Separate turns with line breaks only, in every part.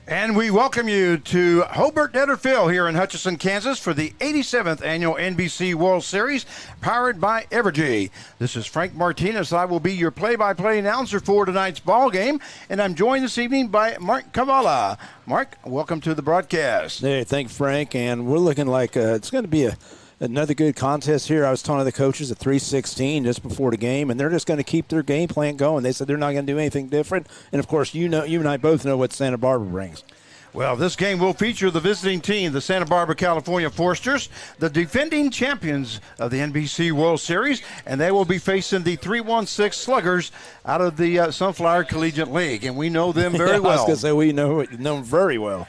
And we welcome you to Hobart Netter Field here in Hutchinson, Kansas for the 87th Annual NBC World Series, powered by Evergy. This is Frank Martinez. I will be your play-by-play announcer for tonight's ball game, and I'm joined this evening by Mark Cavala. Mark, welcome to the broadcast.
Hey, thank you, Frank, and we're looking like it's going to be another good contest here. I was talking to the coaches at 3:16 just before the game, and they're just going to keep their game plan going. They said they're not going to do anything different. And, of course, you and I both know what Santa Barbara brings.
Well, this game will feature the visiting team, the Santa Barbara, California Foresters, the defending champions of the NBC World Series, and they will be facing the 316 Sluggers out of the Sunflower Collegiate League, and we know them very well.
I was going to say we know them very well.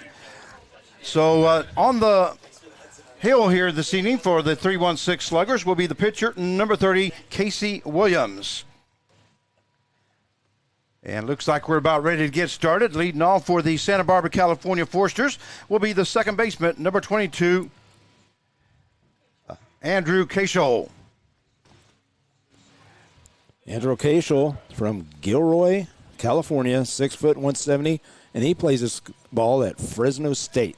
So on the hill here this evening for the 316 Sluggers will be the pitcher, number 30, Casey Williams. And looks like we're about ready to get started. Leading off for the Santa Barbara, California Foresters will be the second baseman, number 22, Andrew Cashel.
Andrew Cashel from Gilroy, California, 6 foot 170, and he plays this ball at Fresno State.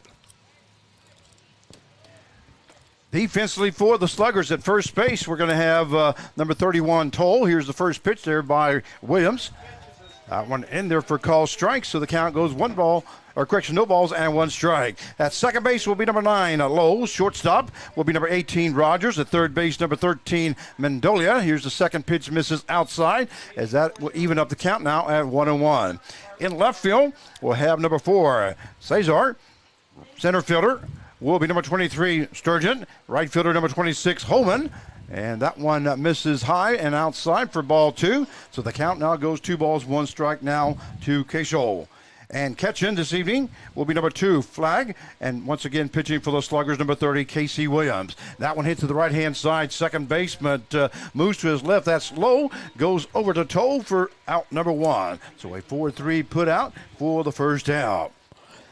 Defensively for the Sluggers at first base, we're going to have number 31, Toll. Here's the first pitch there by Williams. That one in there for call strike, so the count goes no balls and one strike. At second base will be number 9, Lowe. Shortstop will be number 18, Rogers. At third base, number 13, Mendolia. Here's the second pitch, misses outside, as that will even up the count now at 1-1. In left field, we'll have number 4, Cesar. Center fielder will be number 23, Sturgeon. Right fielder, number 26, Holman. And that one misses high and outside for ball 2. So the count now goes 2 balls, 1 strike now to Cashel. And catching this evening will be number 2, Flag. And once again, pitching for the Sluggers, number 30, Casey Williams. That one hit to the right-hand side, second baseman moves to his left. That's low, goes over to Toll for out number 1. So a 4-3 put out for the first out.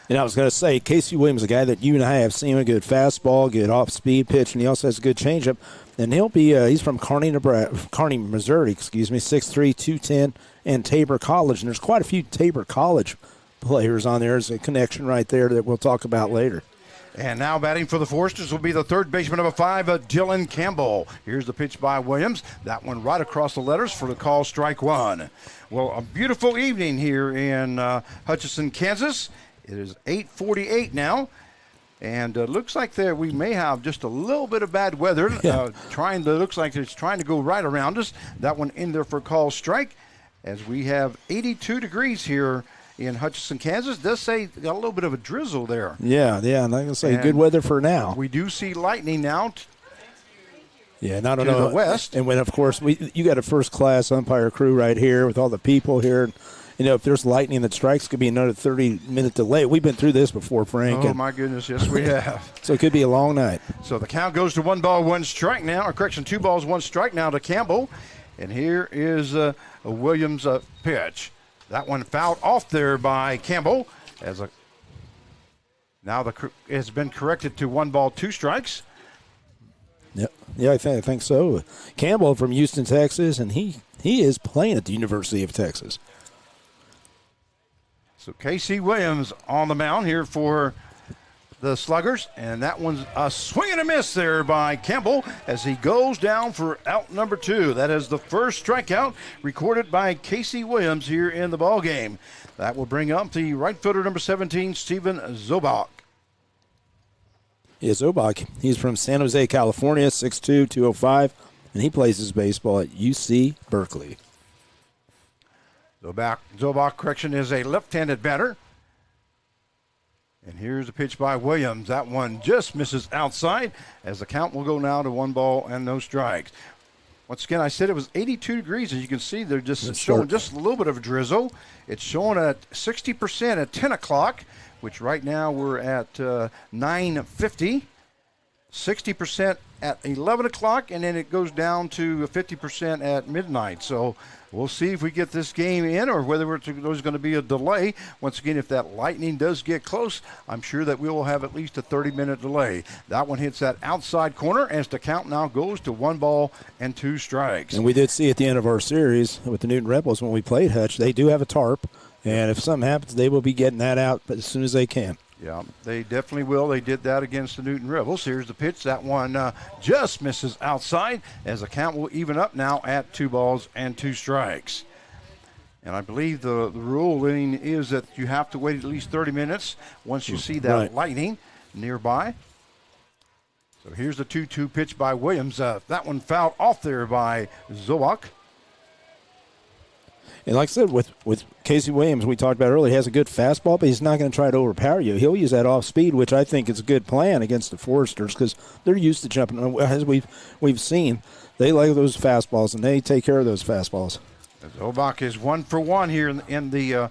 And I was going to say, Casey Williams, a guy that you and I have seen, a good fastball, good off-speed pitch, and he also has a good changeup. And he'll be he's from Kearney, Missouri, 6'3", 210, and Tabor College. And there's quite a few Tabor College players on there. There's a connection right there that we'll talk about later.
And now batting for the Foresters will be the third baseman, number 5, Dylan Campbell. Here's the pitch by Williams. That one right across the letters for the call, strike 1. Well, a beautiful evening here in Hutchinson, Kansas. It is 8:48 now. And looks like we may have just a little bit of bad weather. Looks like it's trying to go right around us. That one in there for call strike, as we have 82 degrees here in Hutchinson, Kansas. Does say got a little bit of a drizzle there.
Yeah, and I'm going to say good weather for now.
We do see lightning now.
And I don't
to
know
the west.
And when, of course, you got a first-class umpire crew right here with all the people here. You know, if there's lightning that strikes, it could be another 30-minute delay. We've been through this before, Frank.
Oh, my goodness, yes, we have.
So it could be a long night.
So the count goes to 1 ball, 1 strike now. Or correction, 2 balls, 1 strike now to Campbell. And here is a Williams pitch. That one fouled off there by Campbell. Now it's been corrected to 1 ball, 2 strikes.
Yep. Yeah, I think so. Campbell from Houston, Texas, and he is playing at the University of Texas.
So Casey Williams on the mound here for the Sluggers, and that one's a swing and a miss there by Campbell as he goes down for out number 2. That is the first strikeout recorded by Casey Williams here in the ball game. That will bring up the right fielder, number 17, Steven Zobach.
Yeah, Zobach, he's from San Jose, California, 6'2", 205, and he plays his baseball at UC Berkeley.
Zobach, correction, is a left-handed batter. And here's a pitch by Williams. That one just misses outside as the count will go now to 1 ball and no strikes. Once again, I said it was 82 degrees. As you can see, they're just showing just a little bit of a drizzle. It's showing at 60% at 10 o'clock, which right now we're at 9:50. 60% at 11 o'clock, and then it goes down to 50% at midnight. So we'll see if we get this game in or whether there's going to be a delay. Once again, if that lightning does get close, I'm sure that we will have at least a 30-minute delay. That one hits that outside corner as the count now goes to 1 ball and 2 strikes.
And we did see at the end of our series with the Newton Rebels when we played Hutch, they do have a tarp. And if something happens, they will be getting that out as soon as they can.
Yeah, they definitely will. They did that against the Newton Rebels. Here's the pitch. That one just misses outside as the count will even up now at 2 balls and 2 strikes. And I believe the ruling is that you have to wait at least 30 minutes once you see that lightning nearby. So here's the 2-2 pitch by Williams. That one fouled off there by Zobak.
And like I said, with Casey Williams, we talked about earlier, he has a good fastball, but he's not going to try to overpower you. He'll use that off speed, which I think is a good plan against the Foresters because they're used to jumping. As we've seen, they like those fastballs, and they take care of those fastballs.
Zobak is 1 for 1 here in the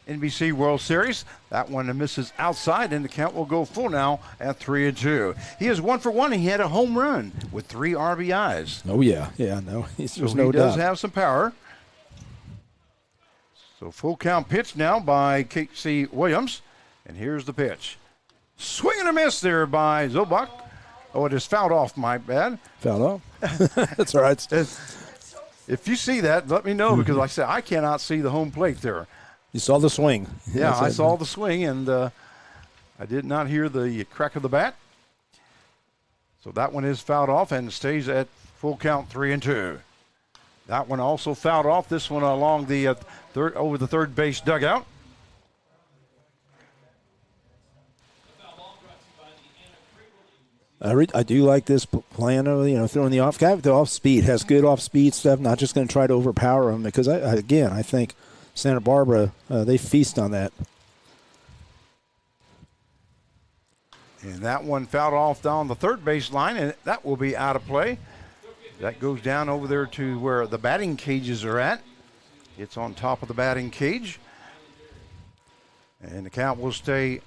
NBC World Series. That one misses outside, and the count will go full now at 3-2. He is 1 for 1. He had a home run with 3 RBIs.
Oh, yeah. Yeah, no, there's no doubt.
He does have some power. So full count pitch now by Casey Williams. And here's the pitch. Swing and a miss there by Zobak. Oh, it is fouled off, my bad.
Fouled off? That's all right.
If you see that, let me know because like I said, I cannot see the home plate there.
You saw the swing.
Yeah, I saw the swing, and I did not hear the crack of the bat. So that one is fouled off and stays at full count 3-2. That one also fouled off. This one along the over the third base dugout.
I do like this plan of throwing the off guy with the off speed, has good off speed stuff. Not just going to try to overpower him because I think Santa Barbara they feast on that.
And that one fouled off down the third base line, and that will be out of play. That goes down over there to where the batting cages are at. It's on top of the batting cage. And the count will stay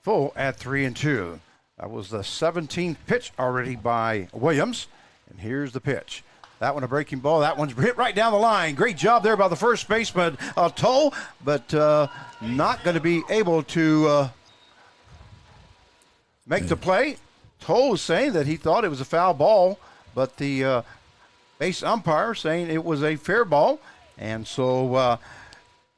full at 3-2. That was the 17th pitch already by Williams. And here's the pitch. That one a breaking ball. That one's hit right down the line. Great job there by the first baseman, Toll, but not going to be able to make the play. Toll was saying that he thought it was a foul ball, but the base umpire saying it was a fair ball. And so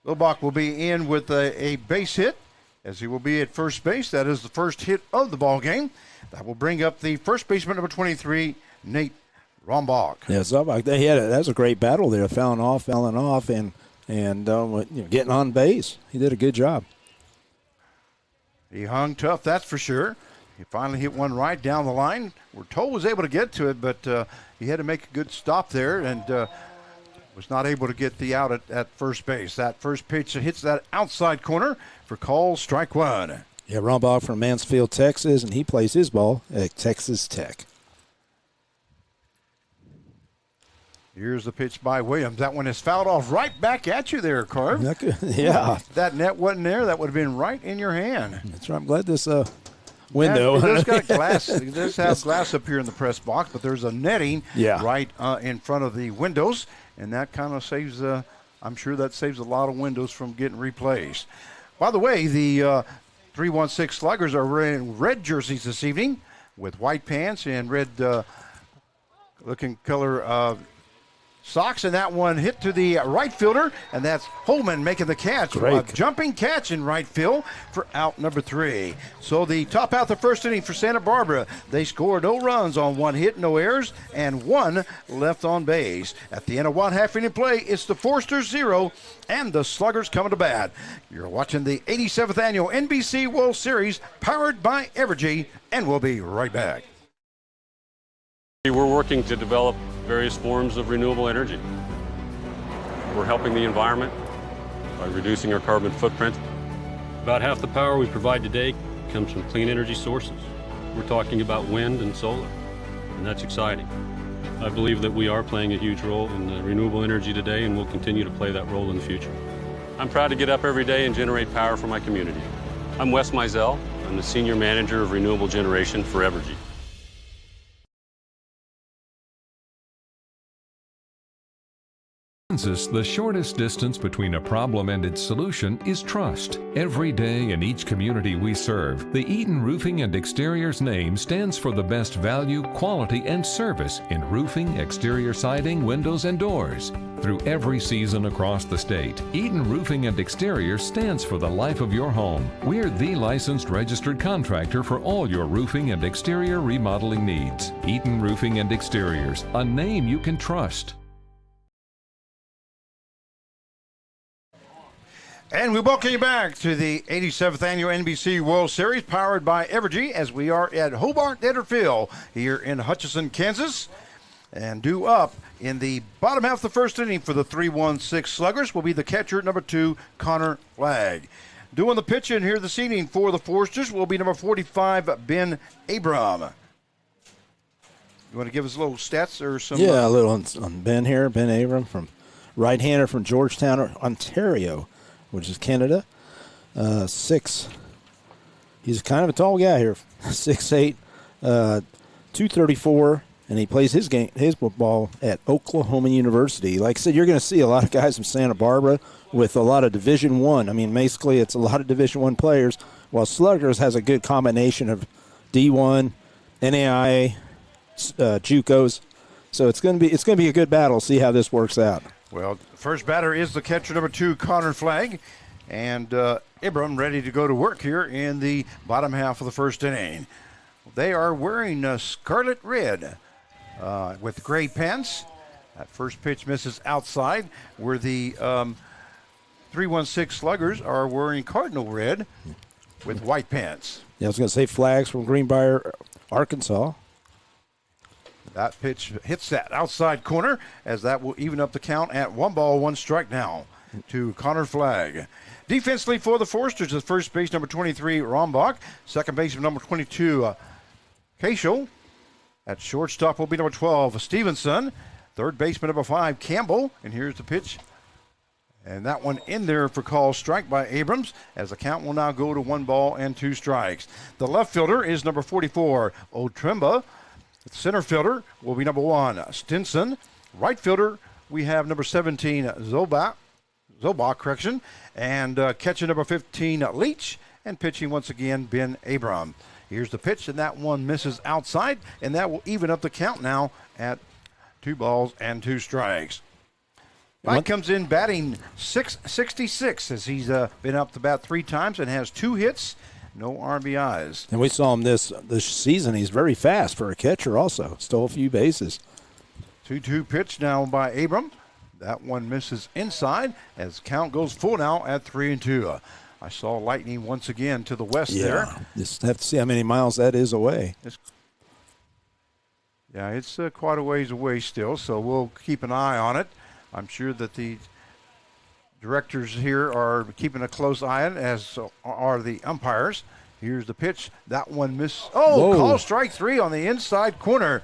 Lobach will be in with a base hit as he will be at first base. That is the first hit of the ball game. That will bring up the first baseman, number 23, Nate Rombach.
Yeah, Zobach, that was a great battle there, fouling off, and getting on base. He did a good job.
He hung tough, that's for sure. He finally hit one right down the line. We're told was able to get to it, but he had to make a good stop there and was not able to get the out at first base. That first pitch hits that outside corner for call, strike one.
Yeah, Rombach from Mansfield, Texas, and he plays his ball at Texas Tech.
Here's the pitch by Williams. That one is fouled off right back at you there, Carv.
Yeah.
If that net wasn't there, that would have been right in your hand.
That's right. I'm glad this window.
It does got glass. It does have glass up here in the press box, but there's a netting right in front of the windows, and that kind of saves, I'm sure that saves a lot of windows from getting replaced. By the way, the 316 Sluggers are wearing red jerseys this evening with white pants and red looking color socks, and that one hit to the right fielder, and that's Holman making the catch. A jumping catch in right field for out number 3. So the top out the first inning for Santa Barbara. They scored no runs on 1 hit, no errors, and 1 left on base. At the end of 1 half inning play, it's the Foresters 0 and the Sluggers coming to bat. You're watching the 87th annual NBC World Series powered by Evergy, and we'll be right back.
We're working to develop various forms of renewable energy. We're helping the environment by reducing our carbon footprint. About half the power we provide today comes from clean energy sources. We're talking about wind and solar, and that's exciting. I believe that we are playing a huge role in renewable energy today, and we'll continue to play that role in the future. I'm proud to get up every day and generate power for my community. I'm Wes Mizell. I'm the Senior Manager of Renewable Generation for Evergy.
Kansas, the shortest distance between a problem and its solution is trust. Every day in each community we serve, the Eaton Roofing and Exteriors name stands for the best value, quality, and service in roofing, exterior siding, windows, and doors. Through every season across the state, Eaton Roofing and Exteriors stands for the life of your home. We're the licensed registered contractor for all your roofing and exterior remodeling needs. Eaton Roofing and Exteriors, a name you can trust.
And we welcome you back to the 87th Annual NBC World Series, powered by Evergy, as we are at Hobart Detter Field here in Hutchinson, Kansas. And due up in the bottom half of the first inning for the 3-1-6 Sluggers will be the catcher, number 2, Connor Flagg. Doing the pitch in here this evening for the Foresters will be number 45, Ben Abram. You want to give us a little stats or some?
Yeah, a little on Ben here. Ben Abram, from right-hander from Georgetown, Ontario, which is Canada. 6. He's kind of a tall guy here. 6'8", 234, and he plays his football at Oklahoma University. Like I said, you're going to see a lot of guys from Santa Barbara with a lot of Division I. I mean, basically, it's a lot of Division I players, while Sluggers has a good combination of D1, NAIA, JUCOs. So it's going to be a good battle. See how this works out.
Well, first batter is the catcher, number 2, Connor Flagg. And Abram ready to go to work here in the bottom half of the first inning. They are wearing scarlet red with gray pants. That first pitch misses outside, where the 3-1-6 Sluggers are wearing cardinal red with white pants.
Yeah, I was going to say Flags from Greenbrier, Arkansas.
That pitch hits that outside corner, as that will even up the count at 1-1 strike now to Connor Flagg. Defensively for the Foresters, the first base, number 23, Rombach. Second base, number 22, Cashel. At shortstop will be number 12, Stevenson. Third baseman, number 5, Campbell. And here's the pitch. And that one in there for call strike by Abrams, as the count will now go to 1-2 strikes. The left fielder is number 44, Otremba. The center fielder will be number 1, Stinson. Right fielder, we have number 17, Zobach, and catcher number 15, Leach, and pitching once again, Ben Abram. Here's the pitch, and that one misses outside, and that will even up the count now at 2-2 strikes. Mike comes in batting .666, as he's been up to bat 3 times and has 2 hits. No RBIs.
And we saw him this season. He's very fast for a catcher also. Stole a few bases.
2-2 pitch now by Abram. That one misses inside, as count goes full now at 3-2. I saw lightning once again to the west there.
Just have to see how many miles that is away.
It's quite a ways away still, so we'll keep an eye on it. I'm sure that the directors here are keeping a close eye on it, as are the umpires. Here's the pitch. That one missed. Oh, call strike 3 on the inside corner.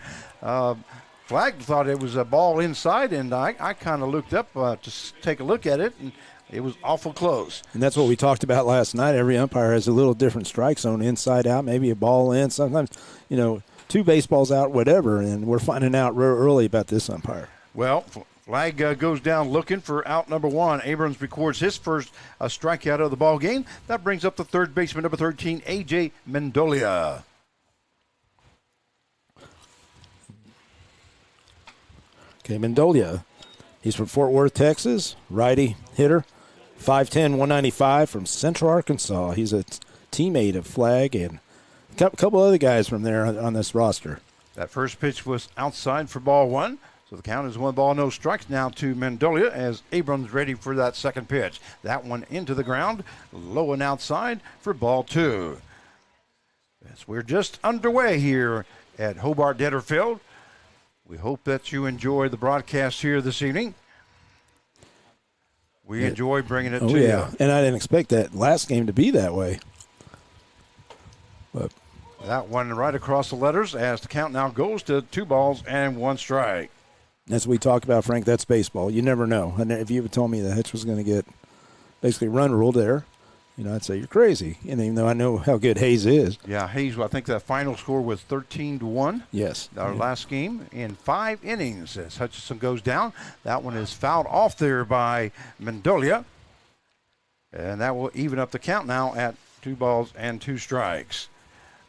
Flagg thought it was a ball inside, and I kind of looked up to take a look at it, and it was awful close.
And that's what we talked about last night. Every umpire has a little different strike zone, inside out, maybe a ball in. Sometimes, 2 baseballs out, whatever, and we're finding out real early about this umpire.
Well, Flagg goes down looking for out number 1. Abrams records his first strikeout of the ball game. That brings up the third baseman, number 13, A.J. Mendolia.
Okay, Mendolia. He's from Fort Worth, Texas. Righty hitter. 5'10", 195 from Central Arkansas. He's a teammate of Flagg and a couple other guys from there on this roster.
That first pitch was outside for ball 1. So the count is 1-0, no strikes now to Mendolia, as Abrams ready for that second pitch. That one into the ground, low and outside for ball 2. As we're just underway here at Hobart Detter Field. We hope that you enjoy the broadcast here this evening. We enjoy bringing it to you.
And I didn't expect that last game to be that way. But
that one right across the letters, as the count now goes to 2-1 strike.
As we talked about, Frank, that's baseball. You never know. And if you had told me the Hitch was going to get basically run ruled there, I'd say you're crazy. And even though I know how good Hayes is.
Yeah, Hayes, I think the final score was 13-1.
Yes.
Our last game in 5 innings as Hutchinson goes down. That one is fouled off there by Mendolia. And that will even up the count now at 2 balls and 2 strikes.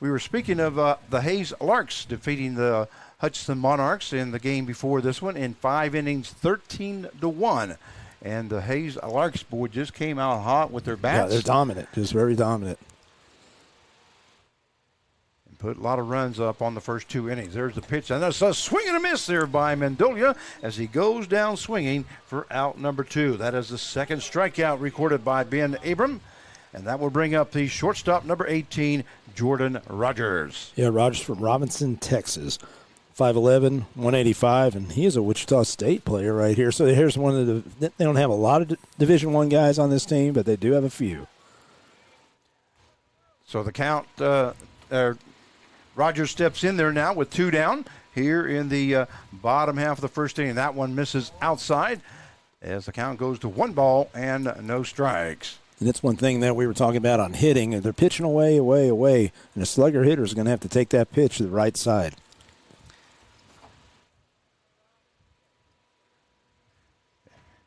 We were speaking of the Hayes Larks defeating the Hutchinson Monarchs in the game before this one in 5 innings, 13-1. And the Hayes Larks boy just came out hot with their bats.
Yeah, they're dominant, just very dominant.
And put a lot of runs up on the first 2 innings. There's the pitch, and that's a swing and a miss there by Mendolia as he goes down swinging for out number 2. That is the second strikeout recorded by Ben Abram. And that will bring up the shortstop, number 18, Jordan Rogers.
Yeah, Rogers from Robinson, Texas. 5'11", 185, and he is a Wichita State player right here. So here's one of the – they don't have a lot of Division I guys on this team, but they do have a few.
So the count Rogers steps in there now with 2 down here in the bottom half of the first inning. That one misses outside as the count goes to 1 ball and no strikes.
And that's one thing that we were talking about on hitting. They're pitching away, and a slugger hitter is going to have to take that pitch to the right side.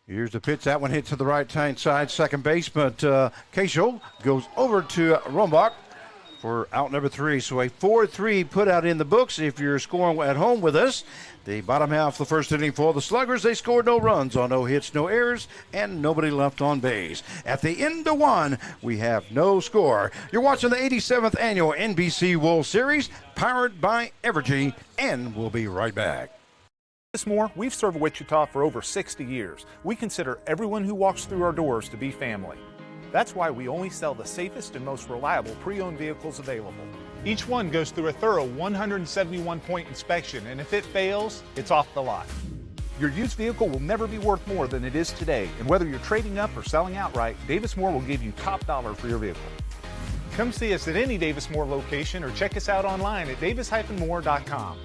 Here's the pitch. That one hit to the right-hand side, second base, but Casio goes over to Rombach for out number 3. So a 4-3 put out in the books if you're scoring at home with us. The bottom half of the first inning for the Sluggers, they scored no runs on no hits, no errors, and nobody left on base. At the end of 1, we have no score. You're watching the 87th Annual NBC World Series, powered by Evergy, and we'll be right back.
Davis Moore, we've served Wichita for over 60 years. We consider everyone who walks through our doors to be family. That's why we only sell the safest and most reliable pre-owned vehicles available. Each one goes through a thorough 171-point inspection, and if it fails, it's off the lot. Your used vehicle will never be worth more than it is today, and whether you're trading up or selling outright, Davis Moore will give you top dollar for your vehicle. Come see us at any Davis Moore location or check us out online at davis-moore.com.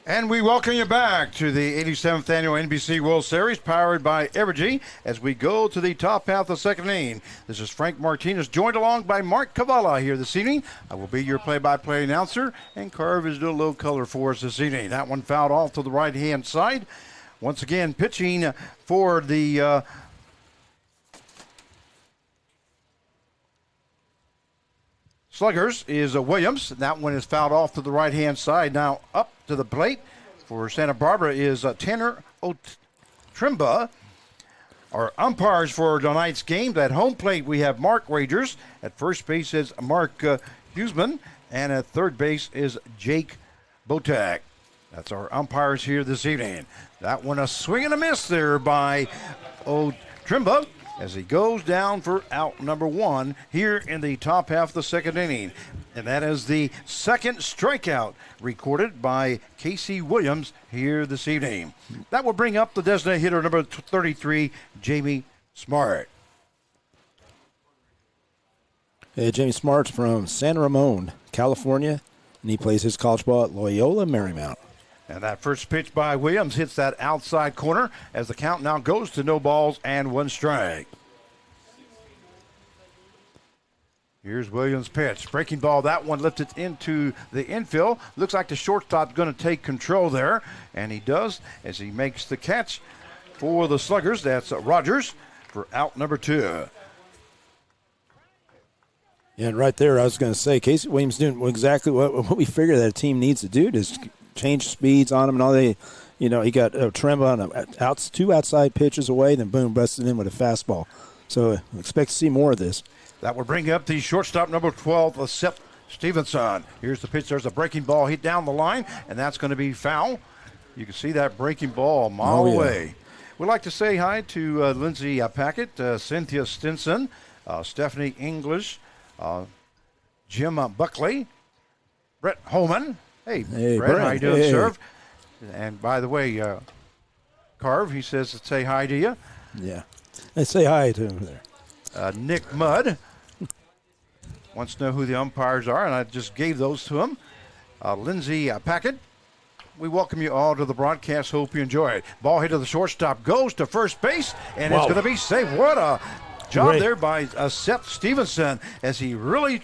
And we welcome you back to the 87th Annual NBC World Series, powered by Evergy, as we go to the top half of the second inning. This is Frank Martinez, joined along by Mark Cavallo here this evening. I will be your play-by-play announcer, and Carv is doing a little color for us this evening. That one fouled off to the right-hand side. Once again, pitching for the Sluggers is Williams. That one is fouled off to the right-hand side. Now up to the plate for Santa Barbara is Tanner Otrimba. Our umpires for tonight's game, at home plate we have Mark Wagers. At first base is Mark Huseman. And at third base is Jake Botak. That's our umpires here this evening. That one a swing and a miss there by Otrimba as he goes down for out number 1 here in the top half of the second inning. And that is the second strikeout recorded by Casey Williams here this evening. That will bring up the designated hitter number 33, Jamie Smart.
Hey, Jamie Smart's from San Ramon, California, and he plays his college ball at Loyola Marymount.
And that first pitch by Williams hits that outside corner as the count now goes to no balls and 1 strike. Here's Williams' pitch. Breaking ball, that one lifted into the infield. Looks like the shortstop's going to take control there, and he does as he makes the catch for the Sluggers. That's Rogers for out number 2.
Yeah, and right there, I was going to say, Casey Williams doing exactly what we figure that a team needs to do, is change speeds on them and all. You know, he got Tremba on two outside pitches away, then boom, busted in with a fastball. So expect to see more of this.
That will bring up the shortstop, number 12, Seth Stevenson. Here's the pitch. There's a breaking ball hit down the line, and that's going to be foul. You can see that breaking ball a mile away. We'd like to say hi to Lindsay Packett, Cynthia Stinson, Stephanie English, Jim Buckley, Brett Holman. Hey Brett, how you doing, sir? And by the way, Carv, he says to say hi to you.
Yeah. Hey, say hi to him there.
Nick Mudd wants to know who the umpires are, and I just gave those to him. Lindsay Packett, we welcome you all to the broadcast. Hope you enjoy it. Ball hit to the shortstop, goes to first base, and it's going to be safe. What a job there by Seth Stevenson as he really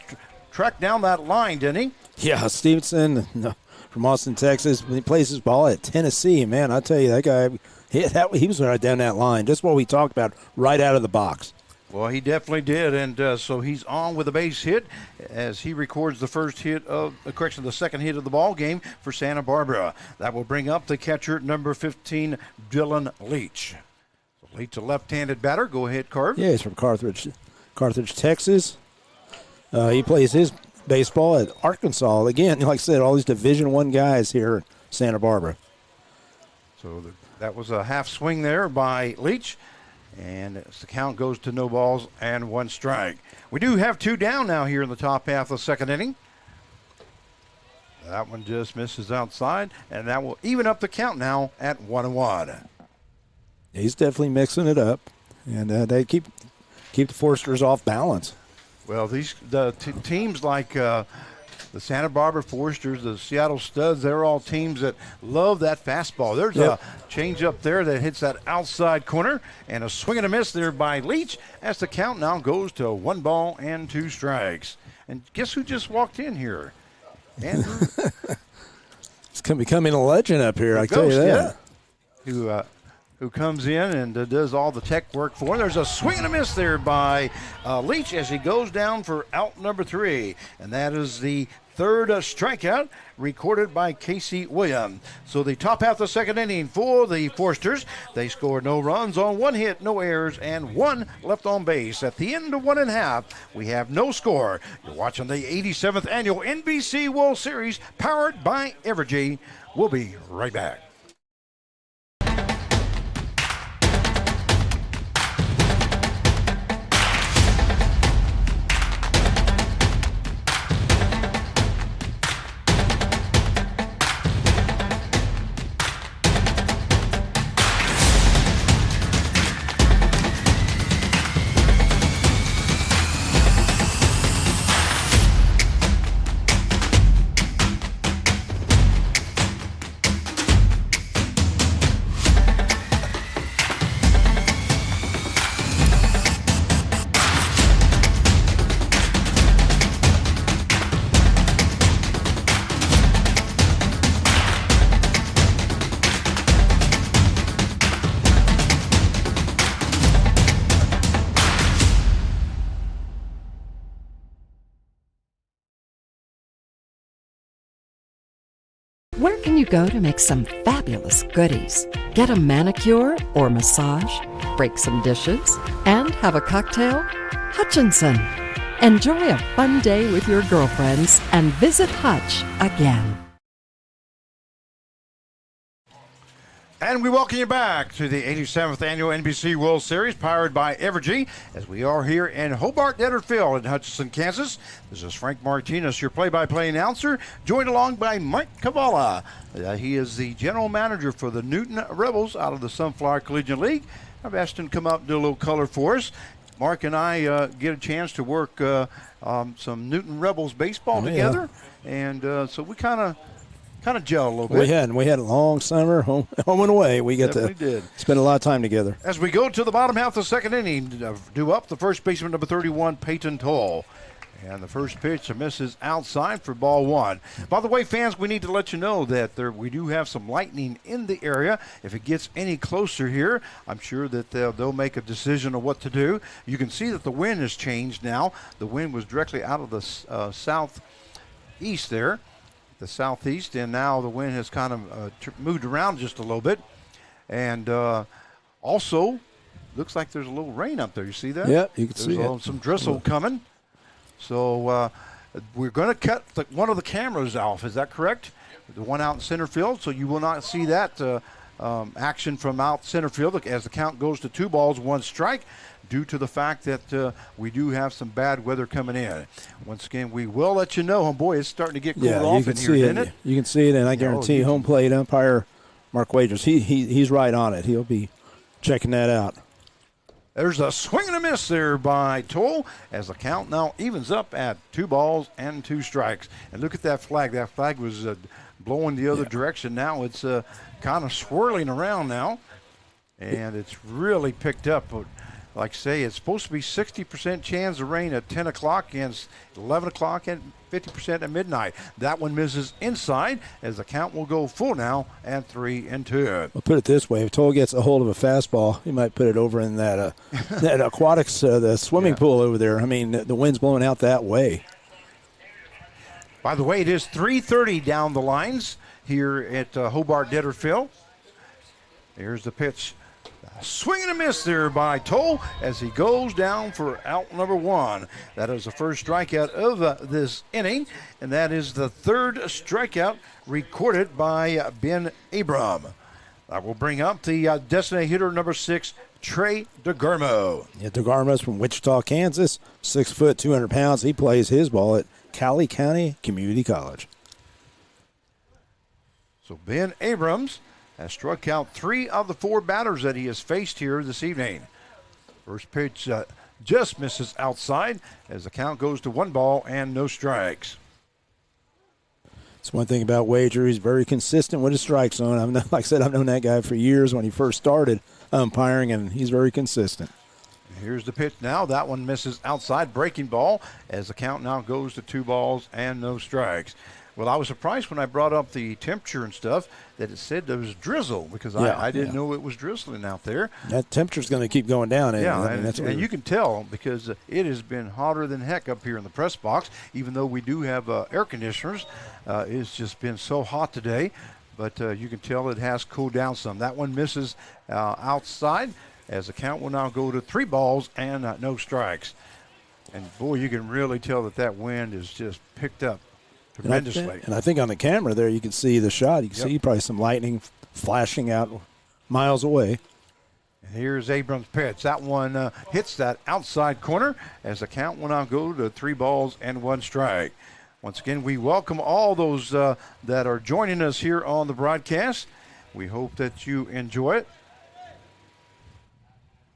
tracked down that line, didn't he?
Yeah, Stevenson from Austin, Texas. When he plays his ball at Tennessee, man, I tell you, that guy, he was right down that line. Just what we talked about right out of the box.
Well, he definitely did, and so he's on with a base hit as he records the the second hit of the ball game for Santa Barbara. That will bring up the catcher, number 15, Dylan Leach. So Leach, a left-handed batter. Go ahead, Carv.
Yeah, he's from Carthage, Texas. He plays his baseball at Arkansas. Again, like I said, all these Division I guys here in Santa Barbara.
So that was a half swing there by Leach. And the count goes to no balls and 1 strike. We do have 2 down now here in the top half of the second inning. That one just misses outside, and that will even up the count now at 1-1.
He's definitely mixing it up, and they keep the Foresters off balance.
Well, teams like the Santa Barbara Foresters, the Seattle Studs, they're all teams that love that fastball. There's a change up there that hits that outside corner, and a swing and a miss there by Leach as the count now goes to 1 ball and 2 strikes. And guess who just walked in here? Andrew.
It's becoming a legend up here, I tell you that.
Yeah. Who comes in and does all the tech work for him. There's a swing and a miss there by Leach as he goes down for out number 3. And that is the 3rd strikeout recorded by Casey Williams. So the top half of the second inning for the Foresters. They scored no runs on 1 hit, no errors, and 1 left on base. At the end of 1 1/2, we have no score. You're watching the 87th Annual NBC World Series powered by Evergy. We'll be right back.
Where can you go to make some fabulous goodies? Get a manicure or massage, break some dishes, and have a cocktail? Hutchinson. Enjoy a fun day with your girlfriends and visit Hutch again.
And we welcome you back to the 87th Annual NBC World Series powered by Evergy as we are here in Hobart Debtor Field in Hutchinson, Kansas. This is Frank Martinez, your play-by-play announcer, joined along by Mike Cavala. He is the general manager for the Newton Rebels out of the Sunflower Collegiate League. I've asked him to come up and do a little color for us. Mark and I get a chance to work some Newton Rebels baseball together, and so we kind of gel a little bit.
We had a long summer, home and away. We got to spend a lot of time together.
As we go to the bottom half of the second inning, due up the first baseman, number 31, Peyton Toll. And the first pitch misses outside for ball 1. By the way, fans, we need to let you know that we do have some lightning in the area. If it gets any closer here, I'm sure that they'll make a decision of what to do. You can see that the wind has changed now. The wind was directly out of the southeast there. the southeast, and now the wind has kind of moved around just a little bit. And also, looks like there's a little rain up there. You see that?
Yeah, you can see
There's
it.
some drizzle coming. So we're going to cut one of the cameras off. Is that correct? The one out in center field. So you will not see that action from out center field as the count goes to 2 balls, 1 strike, due to the fact that we do have some bad weather coming in. Once again, we will let you know. Boy, it's starting to get cooled off
you can
in
see
here,
it.
isn't it?
You can see it, and I guarantee home plate umpire Mark Wagers, he's right on it. He'll be checking that out.
There's a swing and a miss there by Toll as the count now evens up at 2 balls and 2 strikes. And look at that flag. That flag was blowing the other direction. Now it's kind of swirling around now, and it's really picked up. But like I say, it's supposed to be 60% chance of rain at 10 o'clock and 11 o'clock and 50% at midnight. That one misses inside as the count will go full now at 3-2.
Well, put it this way: if Toll gets a hold of a fastball, he might put it over in that that aquatics, the swimming pool over there. I mean, the wind's blowing out that way.
By the way, it is 3:30 down the lines here at Hobart Detterfield. Here's the pitch. Swing and a miss there by Toll as he goes down for out number 1. That is the first strikeout of this inning, and that is the 3rd strikeout recorded by Ben Abram. That will bring up the designated hitter number 6, Trey DeGarmo.
Yeah, DeGarmo's from Wichita, Kansas, 6 foot, 200 pounds. He plays his ball at Cali County Community College.
So Ben Abrams has struck out 3 of the 4 batters that he has faced here this evening. First pitch just misses outside as the count goes to 1 ball and no strikes.
It's one thing about Wager. He's very consistent with his strike zone. Like I said, I've known that guy for years when he first started umpiring, and he's very consistent.
Here's the pitch now. That one misses outside, breaking ball as the count now goes to 2 balls and no strikes. Well, I was surprised when I brought up the temperature and stuff that it said there was drizzle because I didn't know it was drizzling out there.
That temperature's going to keep going down.
And you can tell because it has been hotter than heck up here in the press box, even though we do have air conditioners. It's just been so hot today, but you can tell it has cooled down some. That one misses outside as the count will now go to 3 balls and no strikes. And, boy, you can really tell that wind is just picked up tremendously.
And I think on the camera there you can see the shot. You can see probably some lightning flashing out miles away.
And here's Abrams' pitch. That one hits that outside corner as the count will now go to 3 balls and 1 strike. Once again, we welcome all those that are joining us here on the broadcast. We hope that you enjoy it.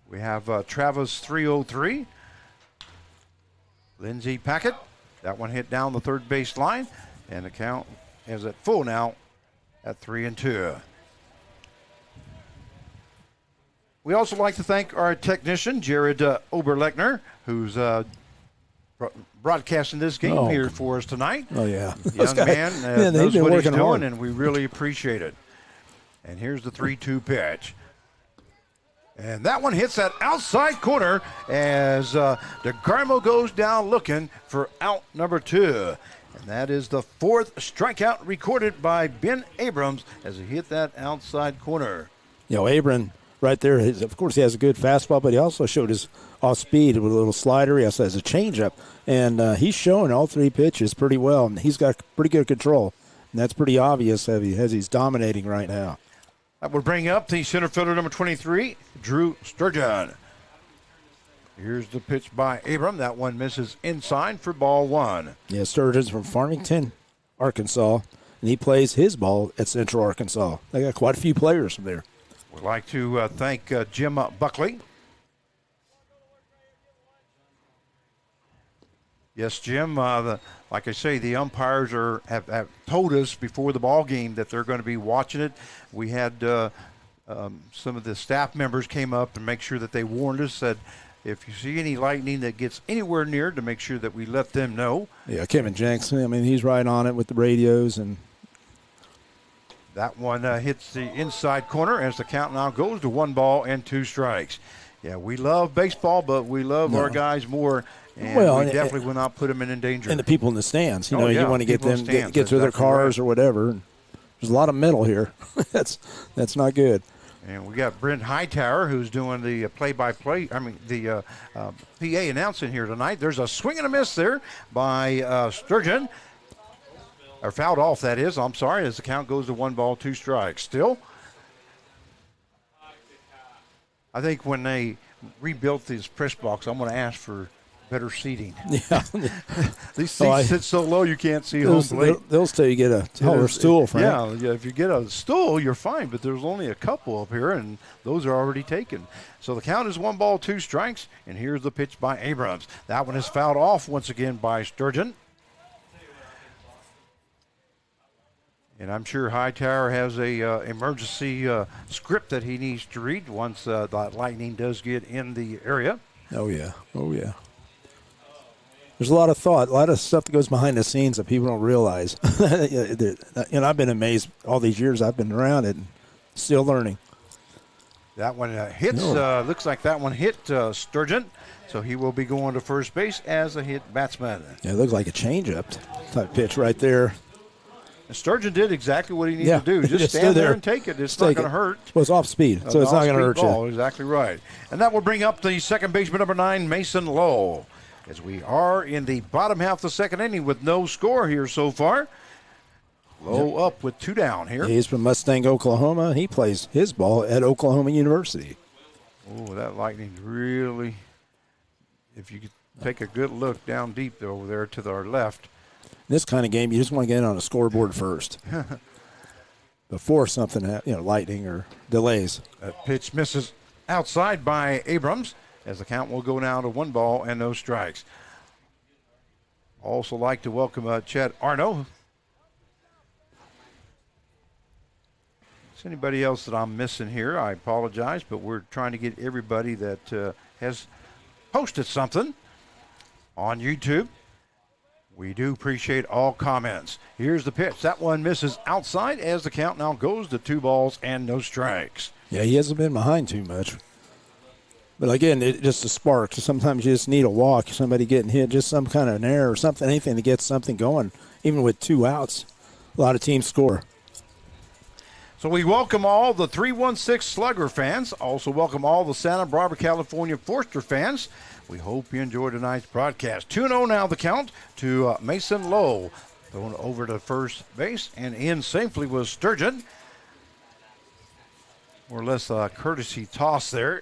We have Travis 303, Lindsey Packett. That one hit down the third base line, and the count is at full now at 3-2. We also like to thank our technician, Jared Oberlechner, who's broadcasting this game here for us tonight.
Oh, yeah.
Young man knows what he's doing, and we really appreciate it. And here's the 3-2 pitch. And that one hits that outside corner as DeGarmo goes down looking for out number 2. And that is the 4th strikeout recorded by Ben Abrams as he hit that outside corner.
Abram right there, of course he has a good fastball, but he also showed his off-speed with a little slider. He also has a changeup. And he's showing all 3 pitches pretty well. And he's got pretty good control. And that's pretty obvious as he's dominating right now.
That will bring up the center fielder number 23, Drew Sturgeon. Here's the pitch by Abram. That one misses inside for ball 1.
Yeah, Sturgeon's from Farmington, Arkansas, and he plays his ball at Central Arkansas. They got quite a few players from there.
We'd like to thank Jim Buckley. Yes, Jim, like I say, the umpires have told us before the ball game that they're going to be watching it. We had some of the staff members came up and make sure that they warned us that if you see any lightning that gets anywhere near, to make sure that we let them know.
Yeah, Kevin Jackson, he's right on it with the radios. And
that one hits the inside corner as the count now goes to 1 ball and 2 strikes. Yeah, we love baseball, but we love our guys more. And
Well,
we
and-
definitely will not put them in danger.
And the people in the stands, you
Oh,
know,
yeah,
you want to get
people in
them
the stands,
get to their
exactly
cars
right.
or whatever. And there's a lot of metal here. that's not good.
And we got Brent Hightower, who's doing the play-by-play. I mean, the PA announcing here tonight. There's a swing and a miss there by Sturgeon. Or fouled off, that is. I'm sorry, as the count goes to 1 ball, 2 strikes. Still, I think when they rebuilt this press box, I'm going to ask for better seating.
Yeah.
These seats sit so low you can't see home plate.
They'll tell you get a taller stool, Frank.
Yeah, if you get a stool, you're fine, but there's only a couple up here, and those are already taken. So the count is 1 ball, 2 strikes, and here's the pitch by Abrams. That one is fouled off once again by Sturgeon. And I'm sure Hightower has a emergency script that he needs to read once the lightning does get in the area.
Oh, yeah. There's a lot of thought, a lot of stuff that goes behind the scenes that people don't realize. I've been amazed all these years I've been around it and still learning.
That one hits, looks like that one hit Sturgeon, so he will be going to first base as a hit batsman.
Yeah, it looks like a changeup type pitch right there.
And Sturgeon did exactly what he needed to do. Just
Just
stand
stood
there and take it. It's not going to hurt.
Well, it's off speed, so it's not going to hurt
ball,
you.
Exactly right. And that will bring up the second baseman, number 9, Mason Lowe. As we are in the bottom half of the second inning with no score here so far. Lowe up with 2 down here.
He's from Mustang, Oklahoma. He plays his ball at Oklahoma University.
Oh, that lightning really, if you could take a good look down deep over there to our left.
This kind of game, you just want to get on a scoreboard first before something, lightning or delays.
That pitch misses outside by Abrams, as the count will go now to 1 ball and no strikes. Also like to welcome Chad Arno. Is anybody else that I'm missing here? I apologize, but we're trying to get everybody that has posted something on YouTube. We do appreciate all comments. Here's the pitch. That one misses outside as the count now goes to 2 balls and no strikes.
Yeah, he hasn't been behind too much. But again, just a spark. Sometimes you just need a walk, somebody getting hit, just some kind of an error or something, anything to get something going. Even with 2 outs, a lot of teams score.
So we welcome all the 316 Slugger fans. Also welcome all the Santa Barbara, California Forster fans. We hope you enjoy tonight's broadcast. 2-0 now the count to Mason Lowe. Going over to first base and in safely was Sturgeon. More or less a courtesy toss there.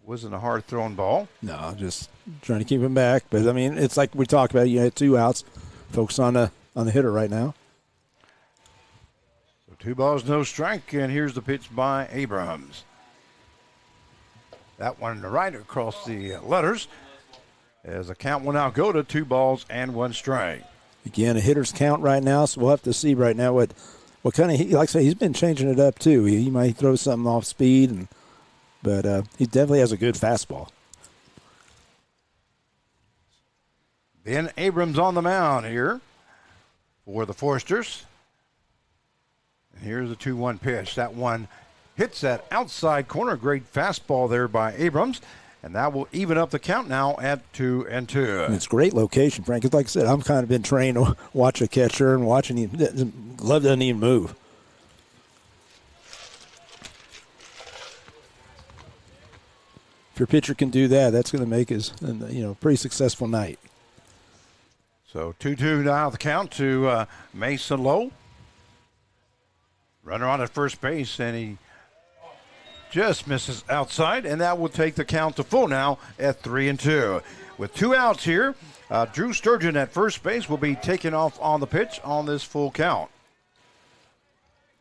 Wasn't a hard thrown ball.
No, just trying to keep him back. But, I mean, it's like we talked about. You had 2 outs. Focus on the hitter right now.
So 2 balls, no strike, and here's the pitch by Abrams. That one right across the letters as the count will now go to 2 balls and 1 strike.
Again, a hitter's count right now, so we'll have to see right now what kind of, like I say, he's been changing it up too. He might throw something off speed, but he definitely has a good fastball.
Ben Abrams on the mound here for the Forsters. And here's the 2-1 pitch. That one hits that outside corner. Great fastball there by Abrams. And that will even up the count now at 2-2.
And it's great location, Frank. It's like I said, I'm kind of been trained to watch a catcher and watching him. Glove doesn't even move. If your pitcher can do that, that's going to make his pretty successful night.
So 2-2 now the count to Mason Lowe. Runner on at first base, and he just misses outside, and that will take the count to full now at 3-2. With 2 outs here, Drew Sturgeon at first base will be taken off on the pitch on this full count.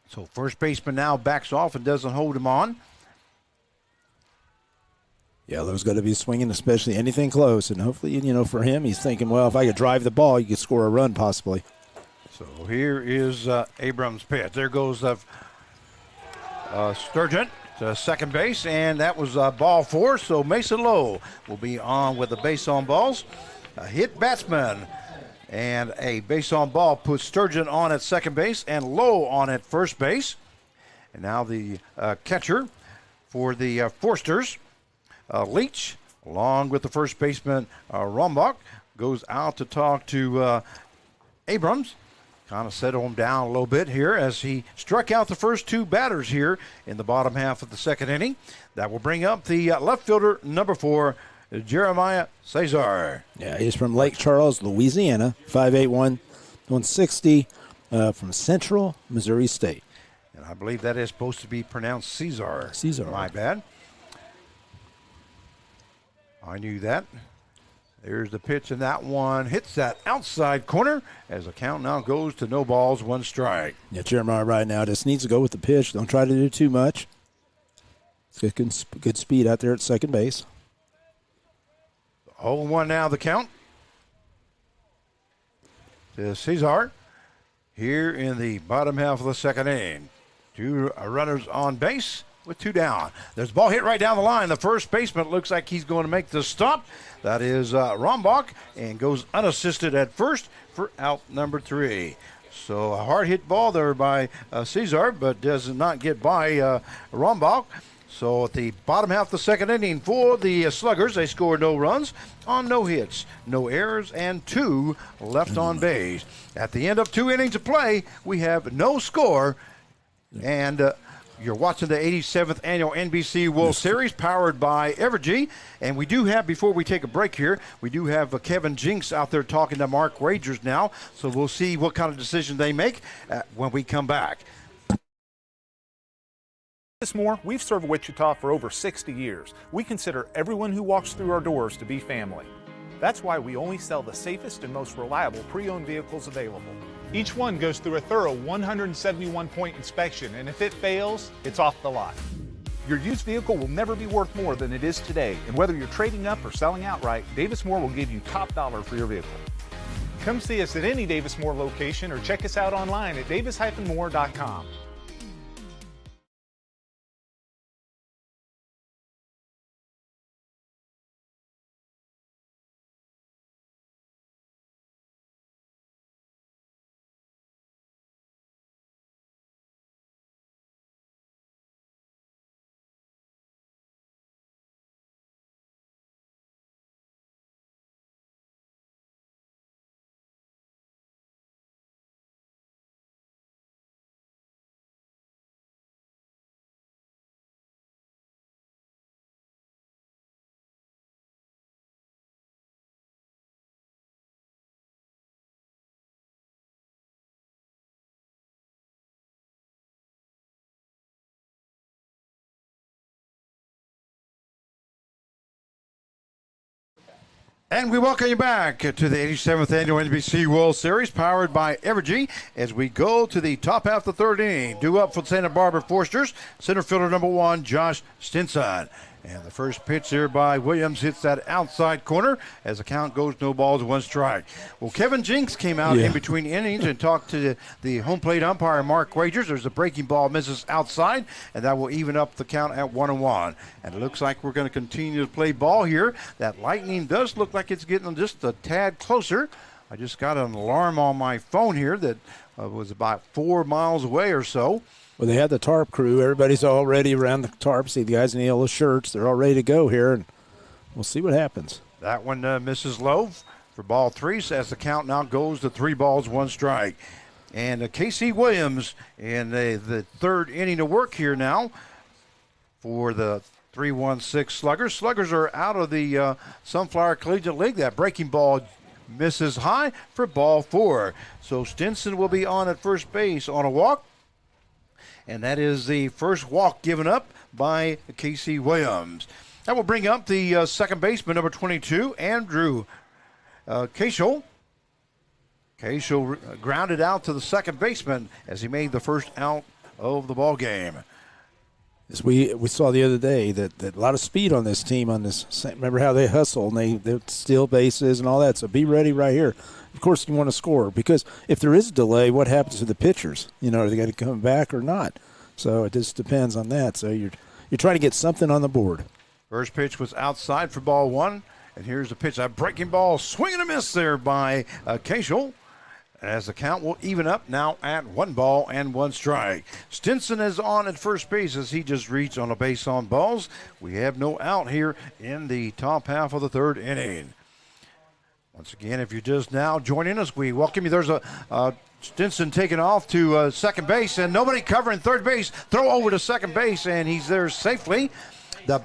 So first baseman now backs off and doesn't hold him on.
Yeah, Lowe's got to be swinging, especially anything close, and hopefully, for him, he's thinking, well, if I could drive the ball, you could score a run possibly.
So here is Abrams' pitch. There goes Sturgeon to second base, and that was ball 4. So Mason Lowe will be on with the base on balls. A hit batsman and a base on ball puts Sturgeon on at second base and Lowe on at first base. And now the catcher for the Forsters, Leach, along with the first baseman, Rombach, goes out to talk to Abrams. Kind of settle him down a little bit here as he struck out the first two batters here in the bottom half of the second inning. That will bring up the left fielder, number 4, Jeremiah Cesar.
Yeah, he's from Lake Charles, Louisiana, 5'8", 160, from Central Missouri State.
And I believe that is supposed to be pronounced Cesar.
Cesar.
My bad. I knew that. There's the pitch, and that one hits that outside corner as the count now goes to no balls, 1 strike.
Yeah, Jeremiah right now just needs to go with the pitch. Don't try to do too much. It's got good speed out there at second base.
0-1 now the count to Cesar here in the bottom half of the second inning. 2 runners on base with 2 down. There's a ball hit right down the line. The first baseman looks like he's going to make the stop. That is Rombach, and goes unassisted at first for out number 3. So a hard hit ball there by Cesar, but does not get by Rombach. So at the bottom half of the second inning for the Sluggers, they score no runs on no hits, no errors, and 2 left on base. At the end of 2 innings of play, we have no score, and you're watching the 87th Annual NBC World Series powered by Evergy. And we do have, before we take a break here, we do have Kevin Jinks out there talking to Mark Wagers now. So we'll see what kind of decision they make when we come back.
Moore, we've served Wichita for over 60 years. We consider everyone who walks through our doors to be family. That's why we only sell the safest and most reliable pre-owned vehicles available. Each one goes through a thorough 171-point inspection, and if it fails, it's off the lot. Your used vehicle will never be worth more than it is today, and whether you're trading up or selling outright, Davis Moore will give you top dollar for your vehicle. Come see us at any Davis Moore location or check us out online at davis-moore.com.
And we welcome you back to the 87th Annual NBC World Series powered by Evergy as we go to the top half of the third inning. Due up for the Santa Barbara Foresters, center fielder number 1, Josh Stinson. And the first pitch here by Williams hits that outside corner as the count goes no balls, 1 strike. Well, Kevin Jinks came out in between innings and talked to the home plate umpire, Mark Wagers. There's a breaking ball, misses outside, and that will even up the count at 1-1. And it looks like we're going to continue to play ball here. That lightning does look like it's getting just a tad closer. I just got an alarm on my phone here that was about 4 miles away or so.
Well, they had the tarp crew. Everybody's already around the tarp. See the guys in the yellow shirts. They're all ready to go here, and we'll see what happens.
That one misses low for ball 3, so as the count now goes to 3 balls, 1 strike. And Casey Williams in the third inning of work here now for the 3-1-6 Sluggers. Sluggers are out of the Sunflower Collegiate League. That breaking ball misses high for ball 4. So Stinson will be on at first base on a walk. And that is the first walk given up by Casey Williams. That will bring up the second baseman, number 22, Andrew Cashel. Cashel grounded out to the second baseman as he made the first out of the ball game.
As we saw the other day that a lot of speed on this team. Remember how they hustle and they steal bases and all that. So be ready right here. Of course, you want to score because if there is a delay, what happens to the pitchers? Are they going to come back or not? So it just depends on that. So you're trying to get something on the board.
First pitch was outside for ball 1, and here's the pitch. That breaking ball, swing and a miss there by Cashel. as the count will even up now at 1 ball and 1 strike. Stinson is on at first base as he just reached on a base on balls. We have no out here in the top half of the 3rd inning. Once again, if you're just now joining us, we welcome you. There's a Stinson taking off to second base, and nobody covering third base. Throw over to second base, and he's there safely. The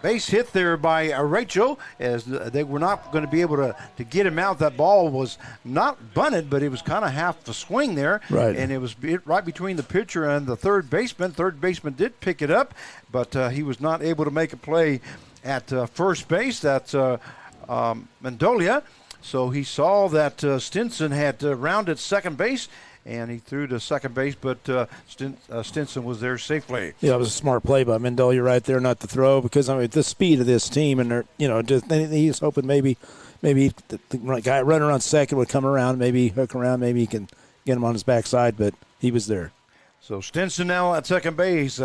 base hit there by Rachel, as they were not going to be able to get him out. That ball was not bunted, but it was kind of half the swing there.
Right.
And it was right between the pitcher and the third baseman. Third baseman did pick it up, but he was not able to make a play at first base. That's Mendolia. So he saw that Stinson had rounded second base, and he threw to second base, but Stinson was there safely.
Yeah, it was a smart play by Mendolia right there not to throw, because I mean the speed of this team, and they're just he's hoping maybe the guy running around second would come around, maybe hook around, maybe he can get him on his backside, but he was there.
So Stinson now at second base.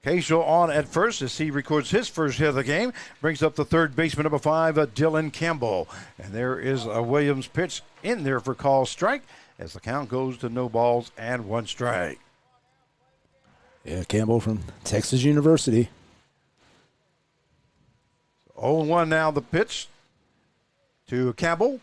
Cashel on at first as he records his first hit of the game. Brings up the third baseman, number 5, Dylan Campbell. And there is a Williams pitch in there for call strike as the count goes to no balls and 1 strike.
Yeah, Campbell from Texas University.
0-1 now the pitch to Campbell.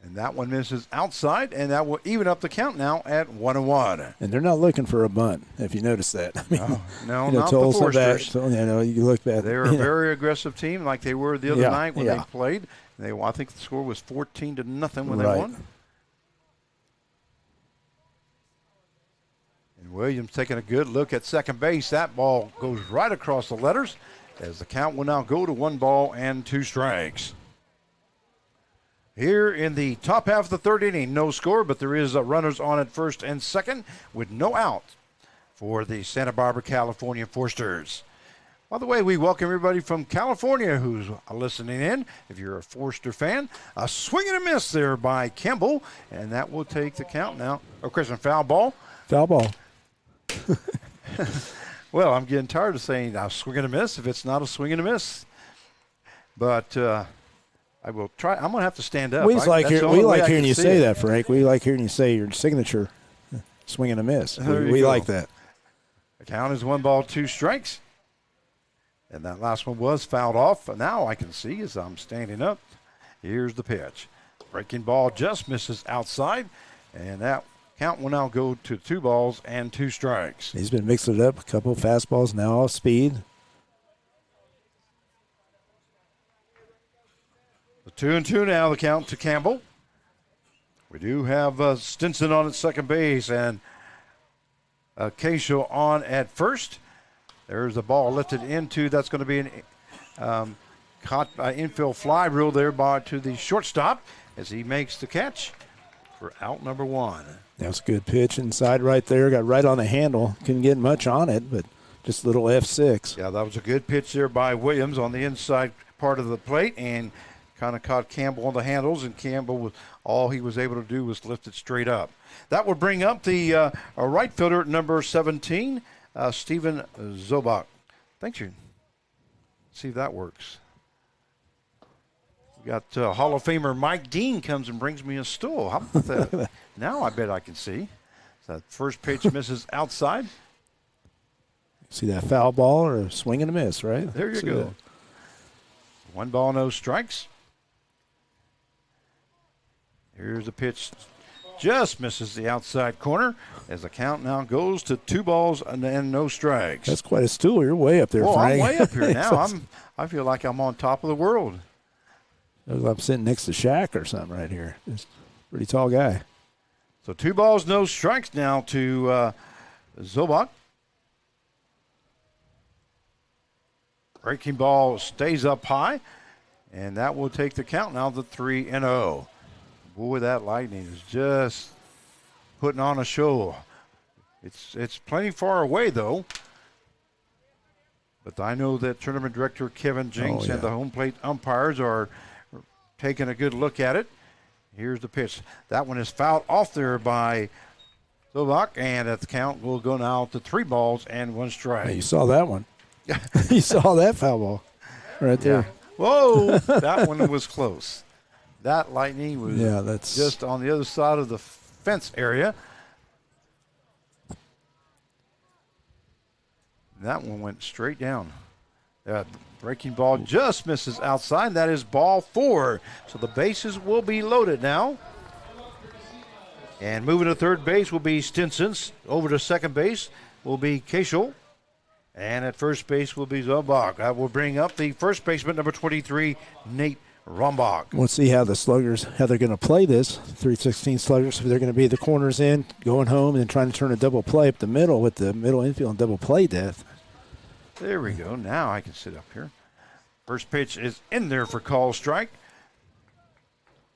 And that one misses outside, and that will even up the count now at 1-1.
And they're not looking for a bunt, if you notice that. I mean,
no, not the Forsters.
You look back.
They're a very aggressive team, like they were the other night when they played. I think the score was 14-0 when they won. And Williams taking a good look at second base. That ball goes right across the letters as the count will now go to 1 ball and 2 strikes. Here in the top half of the 3rd inning, no score, but there is runners on at first and second with no out for the Santa Barbara, California Forsters. By the way, we welcome everybody from California who's listening in. If you're a Forster fan, a swing and a miss there by Campbell, and that will take the count now. Oh, Christian, foul ball.
Foul ball.
Well, I'm getting tired of saying a swing and a miss if it's not a swing and a miss. But I will try. I'm going to have to stand up.
We like hearing you say that, Frank. We like hearing you say your signature, swing and a miss. We like that.
The count is 1 ball, 2 strikes. And that last one was fouled off. Now I can see as I'm standing up. Here's the pitch. Breaking ball just misses outside. And that count will now go to 2 balls and 2 strikes.
He's been mixing it up. A couple of fastballs now off speed.
The 2-2 now, the count to Campbell. We do have Stinson on at second base and Cashel on at first. There's the ball lifted into. That's going to be an caught infield fly rule there to the shortstop as he makes the catch for out number 1.
That was a good pitch inside right there. Got right on the handle. Couldn't get much on it, but just a little F6.
Yeah, that was a good pitch there by Williams on the inside part of the plate and kind of caught Campbell on the handles, and Campbell, all he was able to do was lift it straight up. That would bring up the right fielder, number 17, Steven Zobach. Thank you. See if that works. We got Hall of Famer Mike Dean comes and brings me a stool. How about that? Now I bet I can see. So that first pitch misses outside.
See that foul ball or a swing and a miss, right?
There you go. 1 ball, no strikes. Here's the pitch. Just misses the outside corner as the count now goes to 2 balls and no strikes.
That's quite a stool. You're way up there, Frank.
I'm way up here now. I feel like I'm on top of the world.
I'm sitting next to Shaq or something right here. Just a pretty tall guy.
So 2 balls, no strikes now to Zobach. Breaking ball stays up high, and that will take the count now to 3-0. Boy, that Lightning is just putting on a show. It's plenty far away, though. But I know that tournament director Kevin Jinks and the home plate umpires are taking a good look at it. Here's the pitch. That one is fouled off there by Zobach, and at the count will go now to 3 balls and 1 strike.
Hey, you saw that one. You saw that foul ball right there.
Yeah. Whoa, that one was close. That lightning was
that's
just on the other side of the fence area. That one went straight down. Breaking ball just misses outside. That is ball 4. So the bases will be loaded now. And moving to third base will be Stinson's. Over to second base will be Keishel. And at first base will be Zobach. That will bring up the first baseman, number 23, Nate Rombach.
We'll see how the Sluggers, how they're going to play this. 316 Sluggers, if they're going to be the corners in, going home, and then trying to turn a double play up the middle with the middle infield and double play death.
There we go. Now I can sit up here. First pitch is in there for call strike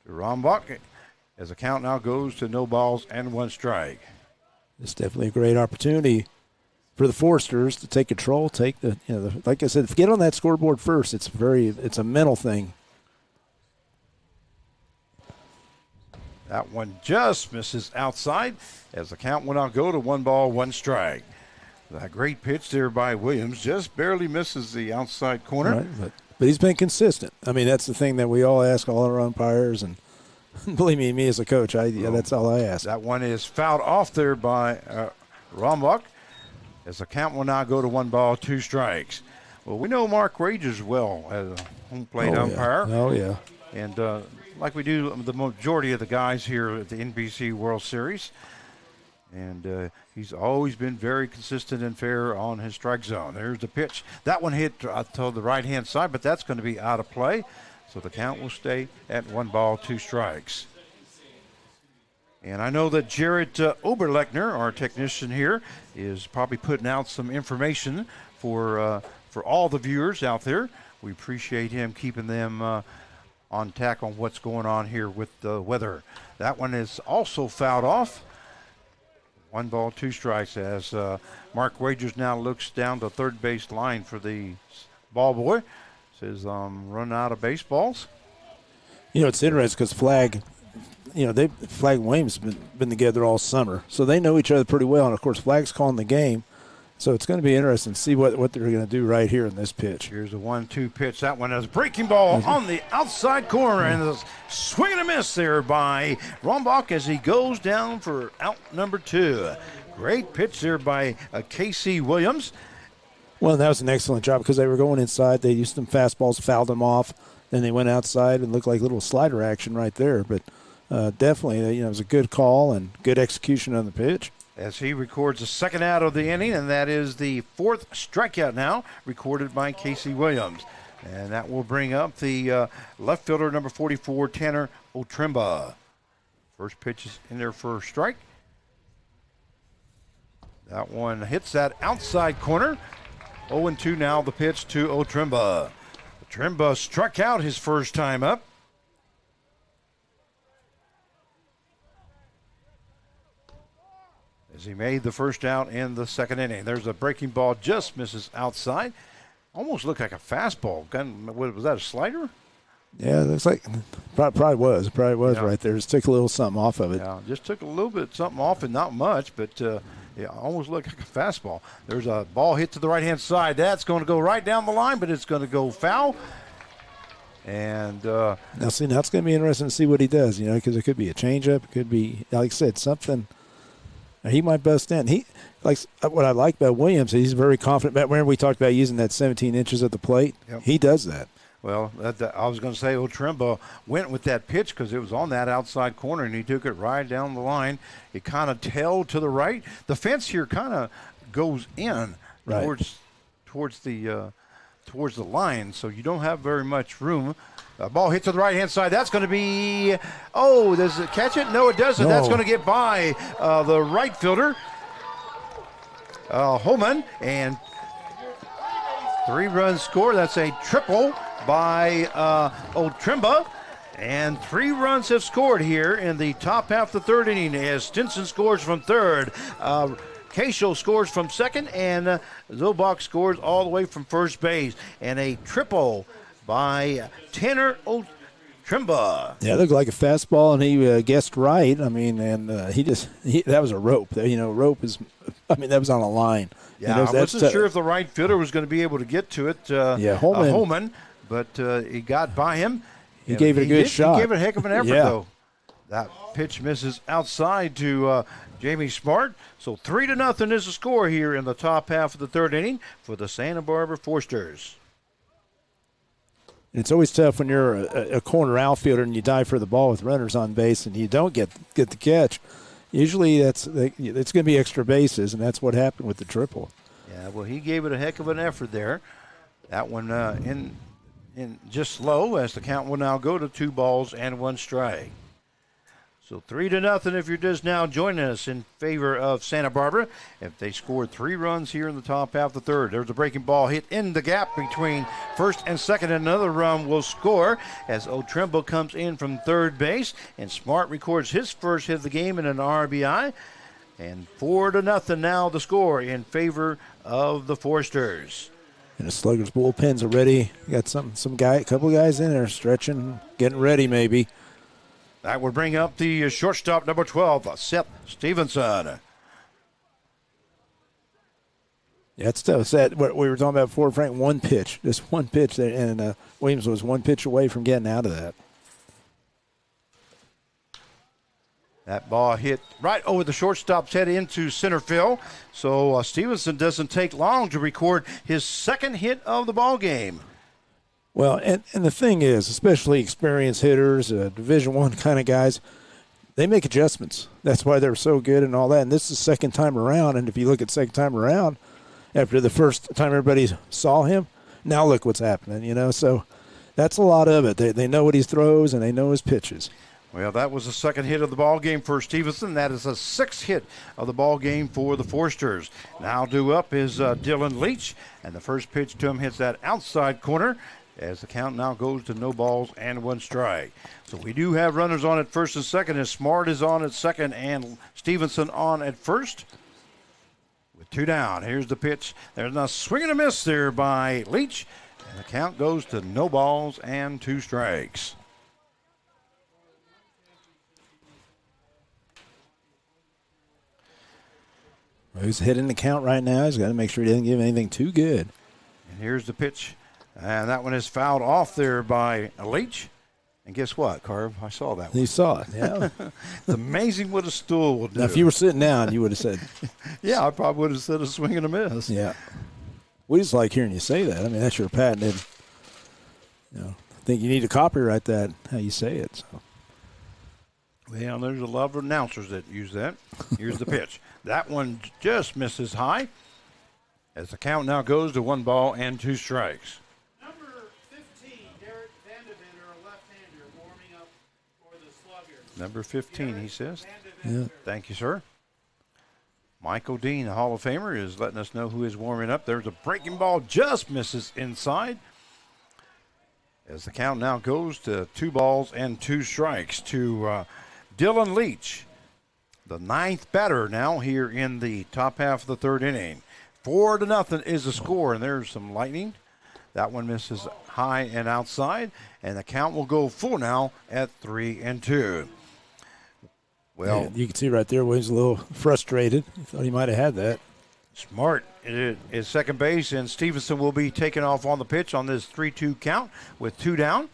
to Rombach. As the count now goes to no balls and 1 strike.
It's definitely a great opportunity for the Foresters to take control, take like I said, get on that scoreboard first. It's a mental thing.
That one just misses outside as the count will now go to 1 ball, 1 strike. That great pitch there by Williams just barely misses the outside corner.
Right, but he's been consistent. I mean, that's the thing that we all ask all our umpires, and believe me as a coach, that's all I ask.
That one is fouled off there by Rombach as the count will now go to 1 ball, 2 strikes. Well, we know Mark Rogers well as a home plate umpire.
Oh, yeah.
And like we do the majority of the guys here at the NBC World Series. And he's always been very consistent and fair on his strike zone. There's the pitch. That one hit to the right-hand side, but that's going to be out of play. So the count will stay at 1 ball, 2 strikes. And I know that Jared Oberlechner, our technician here, is probably putting out some information for all the viewers out there. We appreciate him keeping them on tack on what's going on here with the weather. That one is also fouled off. 1 ball, 2 strikes as Mark Wagers now looks down the third base line for the ball boy. Says, run out of baseballs.
It's interesting because Flag and Williams have been together all summer. So they know each other pretty well. And, of course, Flag's calling the game. So it's going to be interesting to see what they're going to do right here in this pitch.
Here's a 1-2 pitch. That one is breaking ball on the outside corner. And a swing and a miss there by Rombach as he goes down for out number 2. Great pitch there by Casey Williams.
Well, that was an excellent job because they were going inside. They used some fastballs, fouled them off. Then they went outside and looked like little slider action right there. But definitely, it was a good call and good execution on the pitch.
As he records the second out of the inning, and that is the 4th strikeout now, recorded by Casey Williams. And that will bring up the left fielder, number 44, Tanner Otrimba. First pitch is in there for a strike. That one hits that outside corner. 0-2 now the pitch to Otrimba. Otrimba struck out his first time up. As he made the first out in the second inning. There's a breaking ball, just misses outside. Almost looked like a fastball. Was that a slider?
Yeah, it looks like probably was right there. Just took a little something off of it.
Yeah, just took a little bit something off and not much, but almost looked like a fastball. There's a ball hit to the right-hand side. That's going to go right down the line, but it's going to go foul. And
now it's going to be interesting to see what he does, because it could be a changeup. It could be, like I said, something. He might bust in. What I like about Williams, he's very confident. Remember we talked about using that 17 inches at the plate?
Yep.
He does that.
Well, I was going to say Otrimba went with that pitch because it was on that outside corner, and he took it right down the line. It kind of tailed to the right. The fence here kind of goes in towards the line, so you don't have very much room. Ball hit to the right-hand side. That's going to be – does it catch it? No, it doesn't. No. That's going to get by the right fielder, Holman, and 3 runs score. That's a triple by Otrimba. And 3 runs have scored here in the top half of the third inning as Stinson scores from third. Keishel scores from second, and Zobach scores all the way from first base. And a triple by Tanner Otrimba.
Yeah, it looked like a fastball, and he guessed right. I mean, and that was a rope. Rope is, that was on a line.
Yeah, I wasn't sure if the right fielder was going to be able to get to it.
Holman.
But he got by him.
He gave it a good shot.
He gave it a heck of an effort,
Yeah.
though. That pitch misses outside to Jamie Smart. So 3-0 is the score here in the top half of the third inning for the Santa Barbara Forsters.
It's always tough when you're a corner outfielder and you dive for the ball with runners on base and you don't get the catch. Usually it's going to be extra bases, and that's what happened with the triple.
Yeah, well, he gave it a heck of an effort there. That one in just slow as the count will now go to 2-1 strike. So 3-0 if you're just now joining us in favor of Santa Barbara. If they scored 3 runs here in the top half of the third. There's a breaking ball hit in the gap between first and second. Another run will score as O'Trimble comes in from third base. And Smart records his first hit of the game in an RBI. And 4-0 now the score in favor of the Forsters.
And the Sluggers bullpen's already got a couple of guys in there stretching, getting ready maybe.
That would bring up the shortstop, number 12, Seth Stevenson.
Yeah, it's tough. It's that what we were talking about before, Frank. One pitch, just one pitch there, and Williams was one pitch away from getting out of that.
That ball hit right over the shortstop's head into center field. So Stevenson doesn't take long to record his second hit of the ball game.
Well, and the thing is, especially experienced hitters, Division I kind of guys, they make adjustments. That's why they're so good and all that. And this is second time around. And if you look at second time around, after the first time everybody saw him, now look what's happening, So that's a lot of it. They know what he throws and they know his pitches.
Well, that was the second hit of the ball game for Stevenson. That is the 6th hit of the ball game for the Forsters. Now due up is Dylan Leach, and the first pitch to him hits that outside corner as the count now goes to 0-1 strike. So we do have runners on at first and second, as Smart is on at second and Stevenson on at first. With 2 down, here's the pitch. There's a swing and a miss there by Leach, and the count goes to 0-2 strikes.
He's hitting the count right now. He's got to make sure he doesn't give anything too good.
And here's the pitch. And that one is fouled off there by Leach. And guess what, Carv? I saw that one.
You saw it, yeah.
It's amazing what a stool will do.
Now, if you were sitting down, you would have said.
Yeah, I probably would have said a swing and a miss.
Yeah. We just like hearing you say that. I mean, that's your patented. I think you need to copyright that, how you say it. So.
Well, there's a lot of announcers that use that. Here's the pitch. That one just misses high as the count now goes to 1-2 strikes.
Number 15, Derek Vandeventer, a left-hander, warming up for the Sluggers.
Number 15, he says.
Yeah.
Thank you, sir. Michael Dean, the Hall of Famer, is letting us know who is warming up. There's a breaking ball, just misses inside. As the count now goes to 2-2 strikes to Dylan Leach, the 9th batter now here in the top half of the third inning. 4-0 is the score, and there's some lightning. That one misses high and outside, and the count will go full now at 3-2. Well,
yeah, you can see right there where he's a little frustrated. He thought he might have had that.
Smart is second base, and Stevenson will be taken off on the pitch on this 3-2 count with 2 down.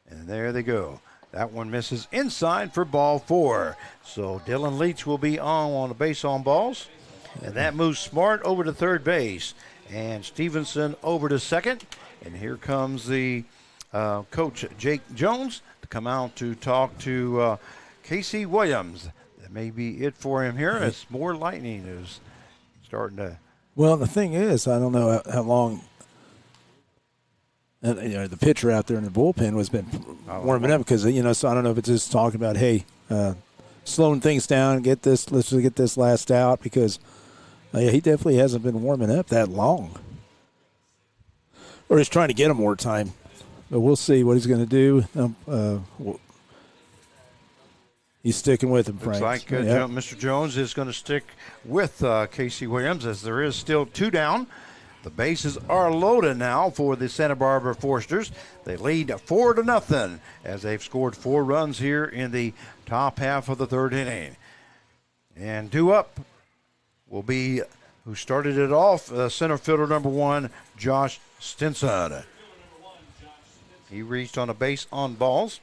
And there they go. That one misses inside for ball 4. So Dylan Leach will be on the base on balls. And that moves Smart over to third base. And Stevenson over to second. And here comes the coach, Jake Jones, to come out to talk to Casey Williams. That may be it for him here as more lightning is starting to.
Well, the thing is, I don't know how long the pitcher out there in the bullpen has been warming up because, so I don't know if it's just talking about, hey, slowing things down, let's just get this last out because he definitely hasn't been warming up that long. Or he's trying to get him more time. But we'll see what he's going to do. He's sticking with him, Frank.
Looks like Mr. Jones is going to stick with Casey Williams as there is still 2 down. The bases are loaded now for the Santa Barbara Forsters. They lead 4-0 as they've scored 4 runs here in the top half of the third inning. And due up will be who started it off, center fielder number 1, Josh Stinson. He reached on a base on balls.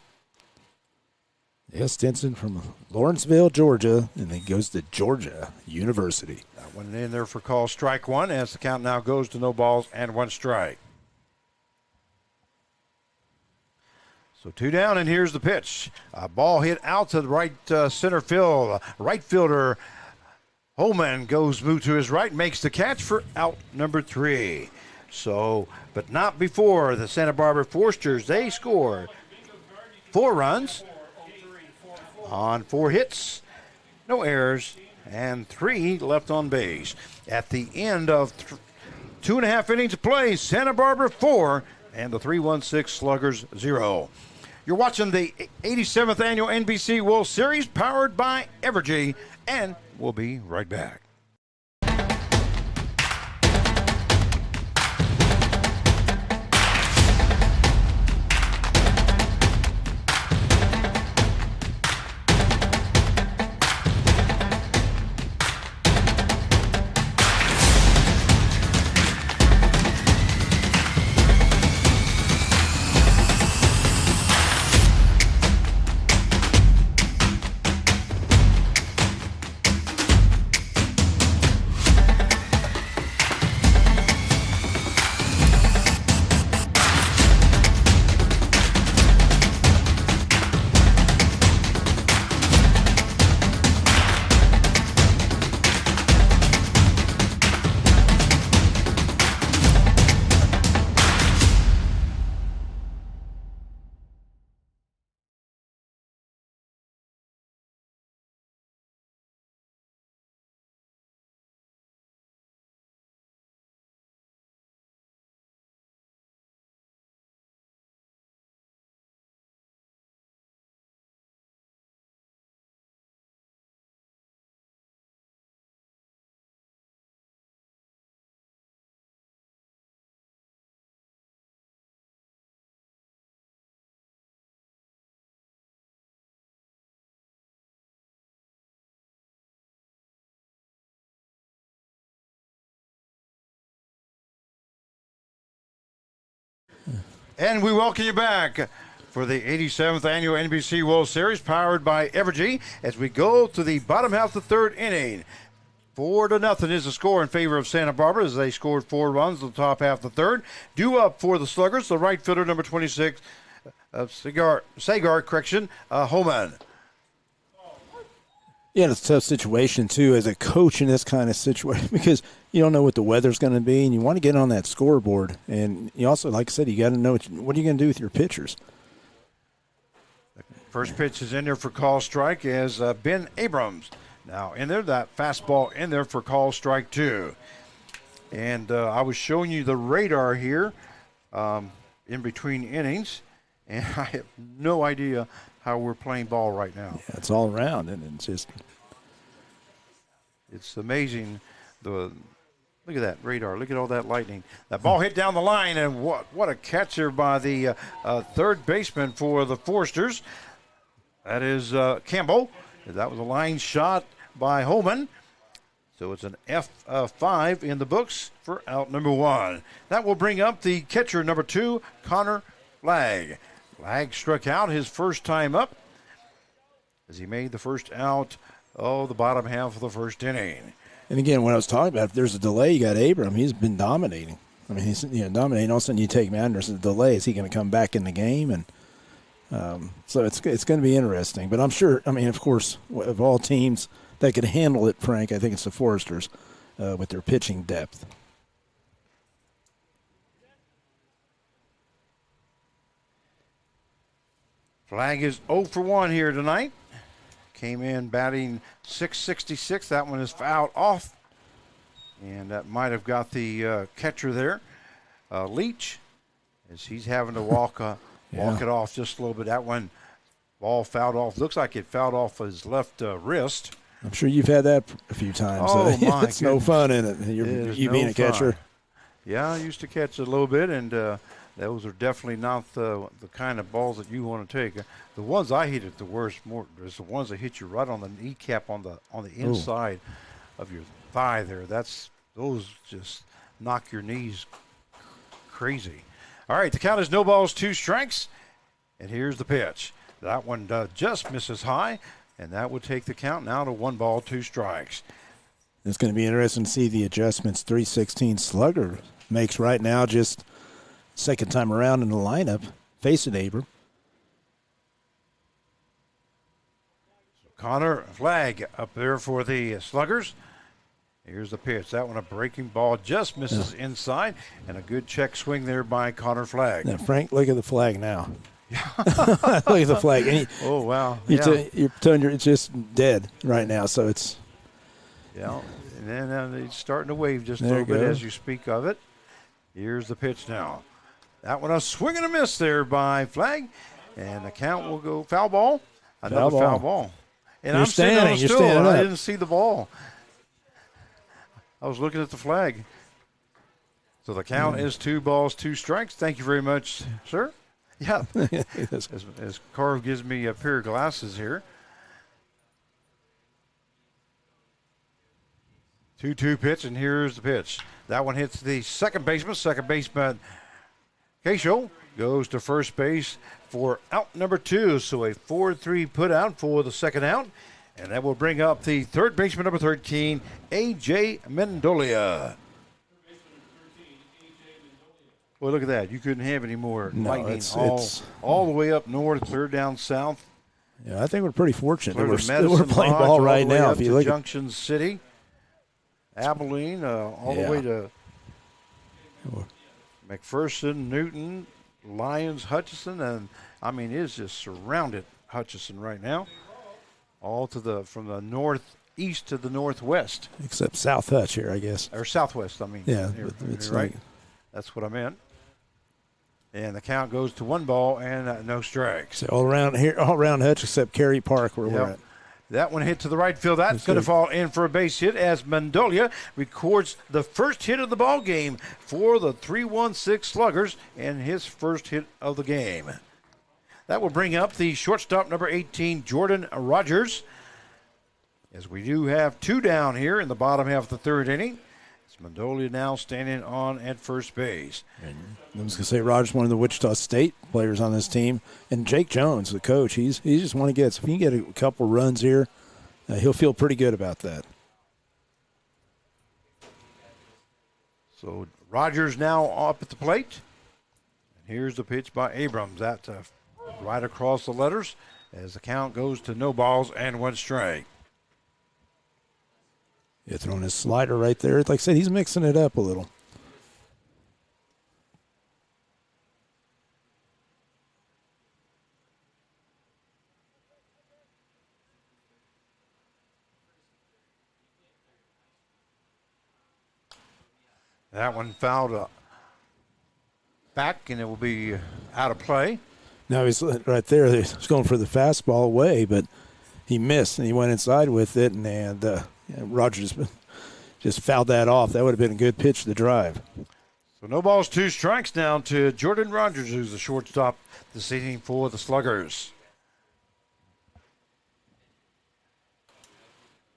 Yeah, Stinson from Lawrenceville, Georgia, and then goes to Georgia University.
That one in there for call strike one as the count now goes to no balls and 1 strike. So 2 down, and here's the pitch. A ball hit out to the right center field. Right fielder Holman goes smooth to his right, makes the catch for out number 3. So, but not before the Santa Barbara Forsters. They scored 4 runs on 4 hits, no errors, and 3 left on base. At the end of 2.5 innings of play, Santa Barbara 4 and the 3-1-6 Sluggers 0. You're watching the 87th Annual NBC World Series powered by Evergy, and we'll be right back. And we welcome you back for the 87th Annual NBC World Series powered by Evergy as we go to the bottom half of the 3rd inning. 4-0 is the score in favor of Santa Barbara as they scored 4 runs in the top half of the 3rd. Due up for the Sluggers, the right fielder, number 26, Sagar, Holman.
Yeah, it's a tough situation, too, as a coach in this kind of situation because you don't know what the weather's going to be, and you want to get on that scoreboard. And you also, like I said, you got to know what are you going to do with your pitchers.
First pitch is in there for call strike as Ben Abrams. Now in there, that fastball in there for call strike 2. And I was showing you the radar here in between innings, and I have no idea how we're playing ball right now.
Yeah, it's all around, and
it's amazing. Look at that radar. Look at all that lightning. That ball hit down the line, and what a catcher by the third baseman for the Forsters. That is Campbell. That was a line shot by Holman. So it's an F5 in the books for out number 1. That will bring up the catcher number 2, Connor Flagg. Flagg struck out his first time up as he made the first out, the bottom half of the 1st inning.
And again, what I was talking about, if there's a delay, you got Abram. He's been dominating. I mean, he's dominating. All of a sudden, you take him out, and there's a delay. Is he going to come back in the game? And so it's going to be interesting. But I'm sure. I mean, of course, of all teams that could handle it, Frank, I think it's the Foresters with their pitching depth.
Flagg is 0 for 1 here tonight. Came in batting .666. That one is fouled off. And that might have got the catcher there, Leach, as he's having to walk it off just a little bit. That one, ball fouled off. Looks like it fouled off his left wrist.
I'm sure you've had that a few times.
Oh,
so
my
it's no fun in it. You being a catcher.
Yeah, I used to catch it a little bit, and those are definitely not the kind of balls that you want to take. The ones I hit at the worst is the ones that hit you right on the kneecap on the inside of your thigh there. Those just knock your knees crazy. All right, the count is no balls, 2 strikes. And here's the pitch. That one just misses high, and that would take the count now to 1 ball, 2 strikes.
It's going to be interesting to see the adjustments 316 Slugger makes right now, just second time around in the lineup, facing Abram.
Connor Flagg up there for the Sluggers. Here's the pitch. That one a breaking ball, just misses inside, and a good check swing there by Connor Flagg.
Now, Frank, look at the flag now. Look at the flag. And
Oh, wow.
you're telling it's just dead right now, so it's.
Yeah, and then he's starting to wave just a
There
little
you
bit
go.
as you speak of it. Here's the pitch now. That one a swing and a miss there by Flagg, and the count will go foul ball. Another foul ball. And
You're
I'm sitting on a
standing, you're
stool.
standing
I
up.
didn't see the ball. I was looking at the flag. So the count is 2 balls, 2 strikes. Thank you very much, sir. Yeah, as Carv gives me a pair of glasses here. 2-2 pitch, and here's the pitch. That one hits the second baseman. Second baseman, Keisho, goes to first base for out number 2. So a 4-3 put out for the second out. And that will bring up the third baseman, number 13, A.J. Mendolia. Well, look at that. You couldn't have any more lightning
it's
all the way up north, clear down south.
Yeah, I think we're pretty fortunate.
Clear to
We're
Medicine
playing
Lodge,
ball
all
right
the way
now.
up
If you
to
look at
Junction City, Abilene, all the way to McPherson, Newton, Lyons, Hutchinson, and I mean, it's just surrounded Hutchinson right now. All to from the northeast to the northwest.
except South Hutch here, I guess.
Or southwest, I mean.
Yeah,
You're
it's
right.
like
That's what I meant. And the count goes to 1 ball and no strikes.
so all around Hutch except Cary Park where we're
Yep.
at.
That one hit to the right field. That's going to fall in for a base hit as Mendolia records the first hit of the ball game for the 3-1-6 Sluggers and his first hit of the game. That will bring up the shortstop, number 18, Jordan Rogers. As we do have 2 down here in the bottom half of the third inning. It's Mendolia now standing on at first base.
And I was going to say Rogers, one of the Wichita State players on this team, and Jake Jones, the coach. He's just one to get. So if he can get a couple runs here, he'll feel pretty good about that.
So Rogers now up at the plate. And here's the pitch by Abrams. That's right across the letters as the count goes to no balls and 1 strike.
Yeah, throwing his slider right there. Like I said, he's mixing it up a little.
That one fouled back, and it will be out of play.
Now he's right there. He's going for the fastball away, but he missed, and he went inside with it, and Rogers just fouled that off. That would have been a good pitch to drive.
So no balls, 2 strikes down to Jordan Rogers, who's the shortstop this inning for the Sluggers.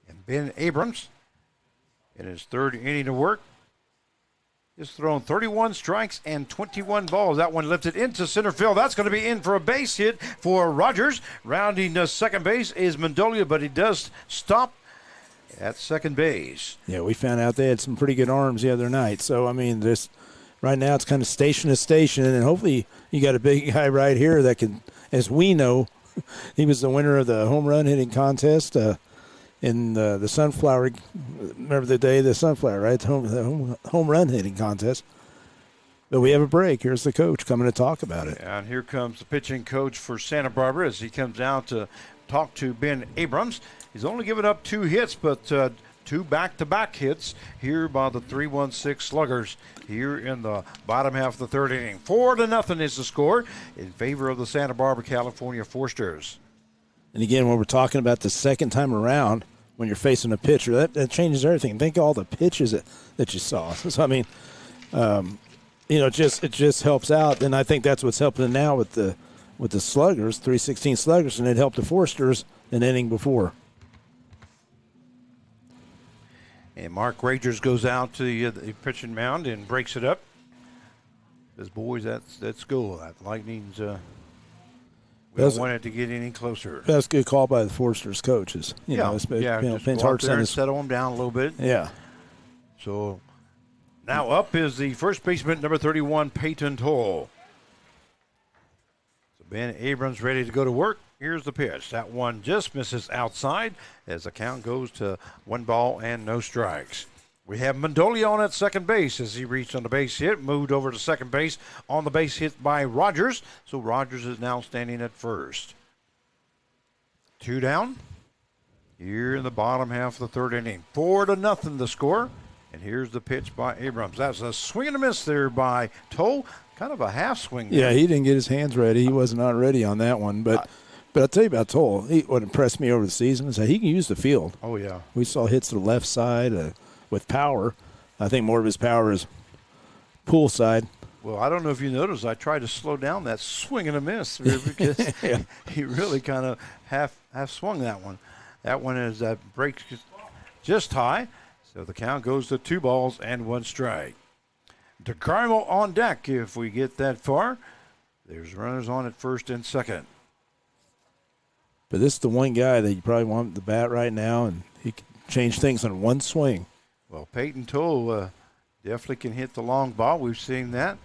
And Ben Abrams, in his third inning of work, has thrown 31 strikes and 21 balls. That one lifted into center field. That's going to be in for a base hit for Rogers. Rounding to second base is Mendolia, but he does stop at second base.
Yeah, we found out they had some pretty good arms the other night. So, I mean, this right now it's kind of station to station, and hopefully you got a big guy right here that can, as we know, he was the winner of the home run hitting contest in the Sunflower. Remember the day of the Sunflower, right? The home run hitting contest. But we have a break. Here's the coach coming to talk about it.
And here comes the pitching coach for Santa Barbara as he comes down to talk to Ben Abrams. He's only given up 2 hits, but 2 back-to-back hits here by the 3-1-6 Sluggers here in the bottom half of the third inning. 4-0 is the score in favor of the Santa Barbara, California Forsters.
And again, when we're talking about the second time around, when you're facing a pitcher, that changes everything. Think of all the pitches that you saw. So, I mean, it just helps out. And I think that's what's helping now with the Sluggers, 316 Sluggers, and it helped the Forsters an inning before.
And Mark Ragers goes out to the pitching mound and breaks it up. His boys at school. That Lightning's. We
That's-
don't want it to get any closer.
That's a good call by the Foresters coaches. You know, it's,
just
Penn's
go out
Heart
there and
Center.
settle them down a little bit.
Yeah.
So now up is the first baseman, number 31, Peyton Toll. So Ben Abrams ready to go to work. Here's the pitch. That one just misses outside as the count goes to 1 ball and no strikes. We have Mendolia on at second base as he reached on the base hit, moved over to second base on the base hit by Rogers. So Rogers is now standing at first. 2 down here in the bottom half of the third inning. 4-0 the score. And here's the pitch by Abrams. That's a swing and a miss there by Toll. Kind of a half swing there.
Yeah, he didn't get his hands ready. He was not ready on that one. But I'll tell you about Toll. What impressed me over the season is that he can use the field.
Oh, yeah.
We saw hits to the left side with power. I think more of his power is pool side.
Well, I don't know if you noticed, I tried to slow down that swing and a miss because he really kind of half swung that one. That one is that breaks just high. So the count goes to 2 balls and 1 strike. DeCarmo on deck if we get that far. There's runners on at first and second.
But this is the one guy that you probably want the bat right now, and he can change things in one swing.
Well, Peyton Toll definitely can hit the long ball. We've seen that.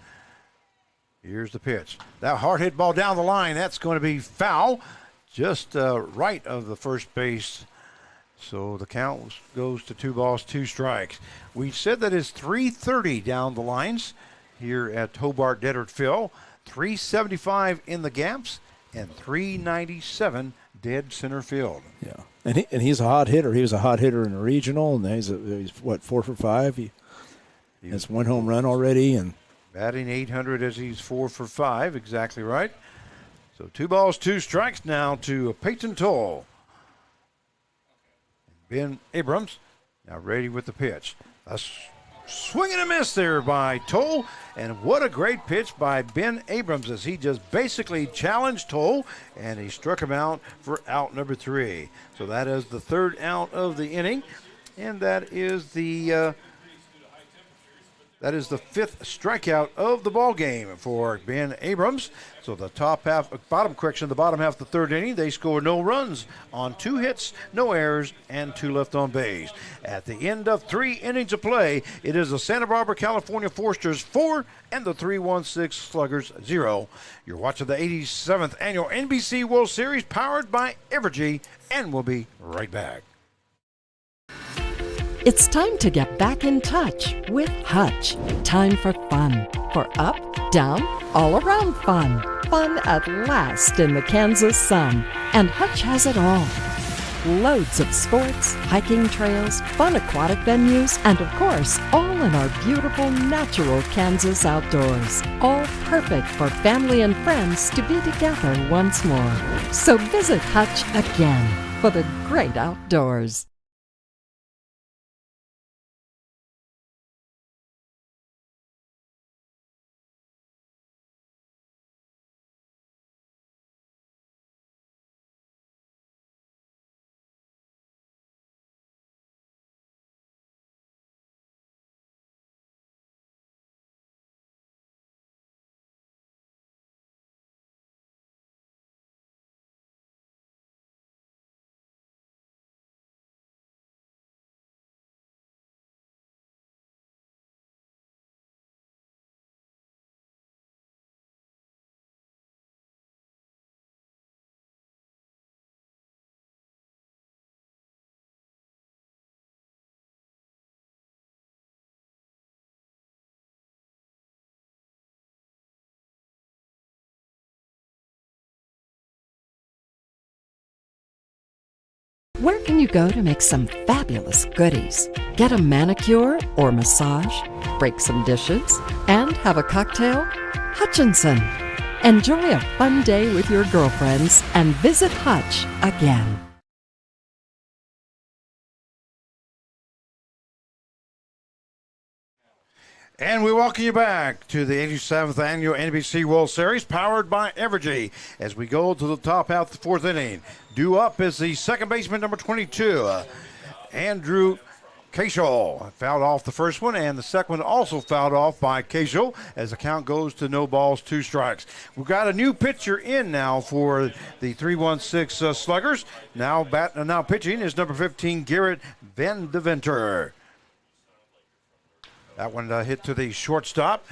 Here's the pitch. That hard hit ball down the line. That's going to be foul. Just right of the first base. So the count goes to 2 balls, 2 strikes. We said that it's 330 down the lines here at Hobart Deadert Field. 375 in the gaps and 397 dead center field.
Yeah, and he's a hot hitter. He was a hot hitter in the regional, and he's 4 for 5. He has 1 home run already, and
batting 800 as he's 4 for 5. Exactly right. So 2 balls, 2 strikes now to Peyton Toll. Ben Abrams now ready with the pitch. A swing and a miss there by Toll. And what a great pitch by Ben Abrams as he just basically challenged Toll and he struck him out for out number 3. So that is the 3rd out of the inning. And that is the 5th strikeout of the ball game for Ben Abrams. So the bottom half of the 3rd inning, they score no runs on 2 hits, no errors, and 2 left on base. At the end of 3 innings of play, it is the Santa Barbara, California Foresters 4 and the 316 Sluggers 0. You're watching the 87th annual NBC World Series powered by Evergy, and we'll be right back.
It's time to get back in touch with Hutch. Time for fun. For up, down, all around fun. Fun at last in the Kansas sun. And Hutch has it all. Loads of sports, hiking trails, fun aquatic venues, and of course, all in our beautiful natural Kansas outdoors. All perfect for family and friends to be together once more. So visit Hutch again for the great outdoors. Where can you go to make some fabulous goodies? Get a manicure or massage, break some dishes, and have a cocktail? Hutchinson. Enjoy a fun day with your girlfriends and visit Hutch again.
And we welcome you back to the 87th annual NBC World Series, powered by Evergy. As we go to the top half of the 4th inning, due up is the second baseman, number 22, Andrew Casual fouled off the first one, and the second one also fouled off by Casual as the count goes to no balls, 2 strikes. We've got a new pitcher in now for the 316 Sluggers. Now pitching is number 15, Garrett Van Deventer. That one hit to the shortstop.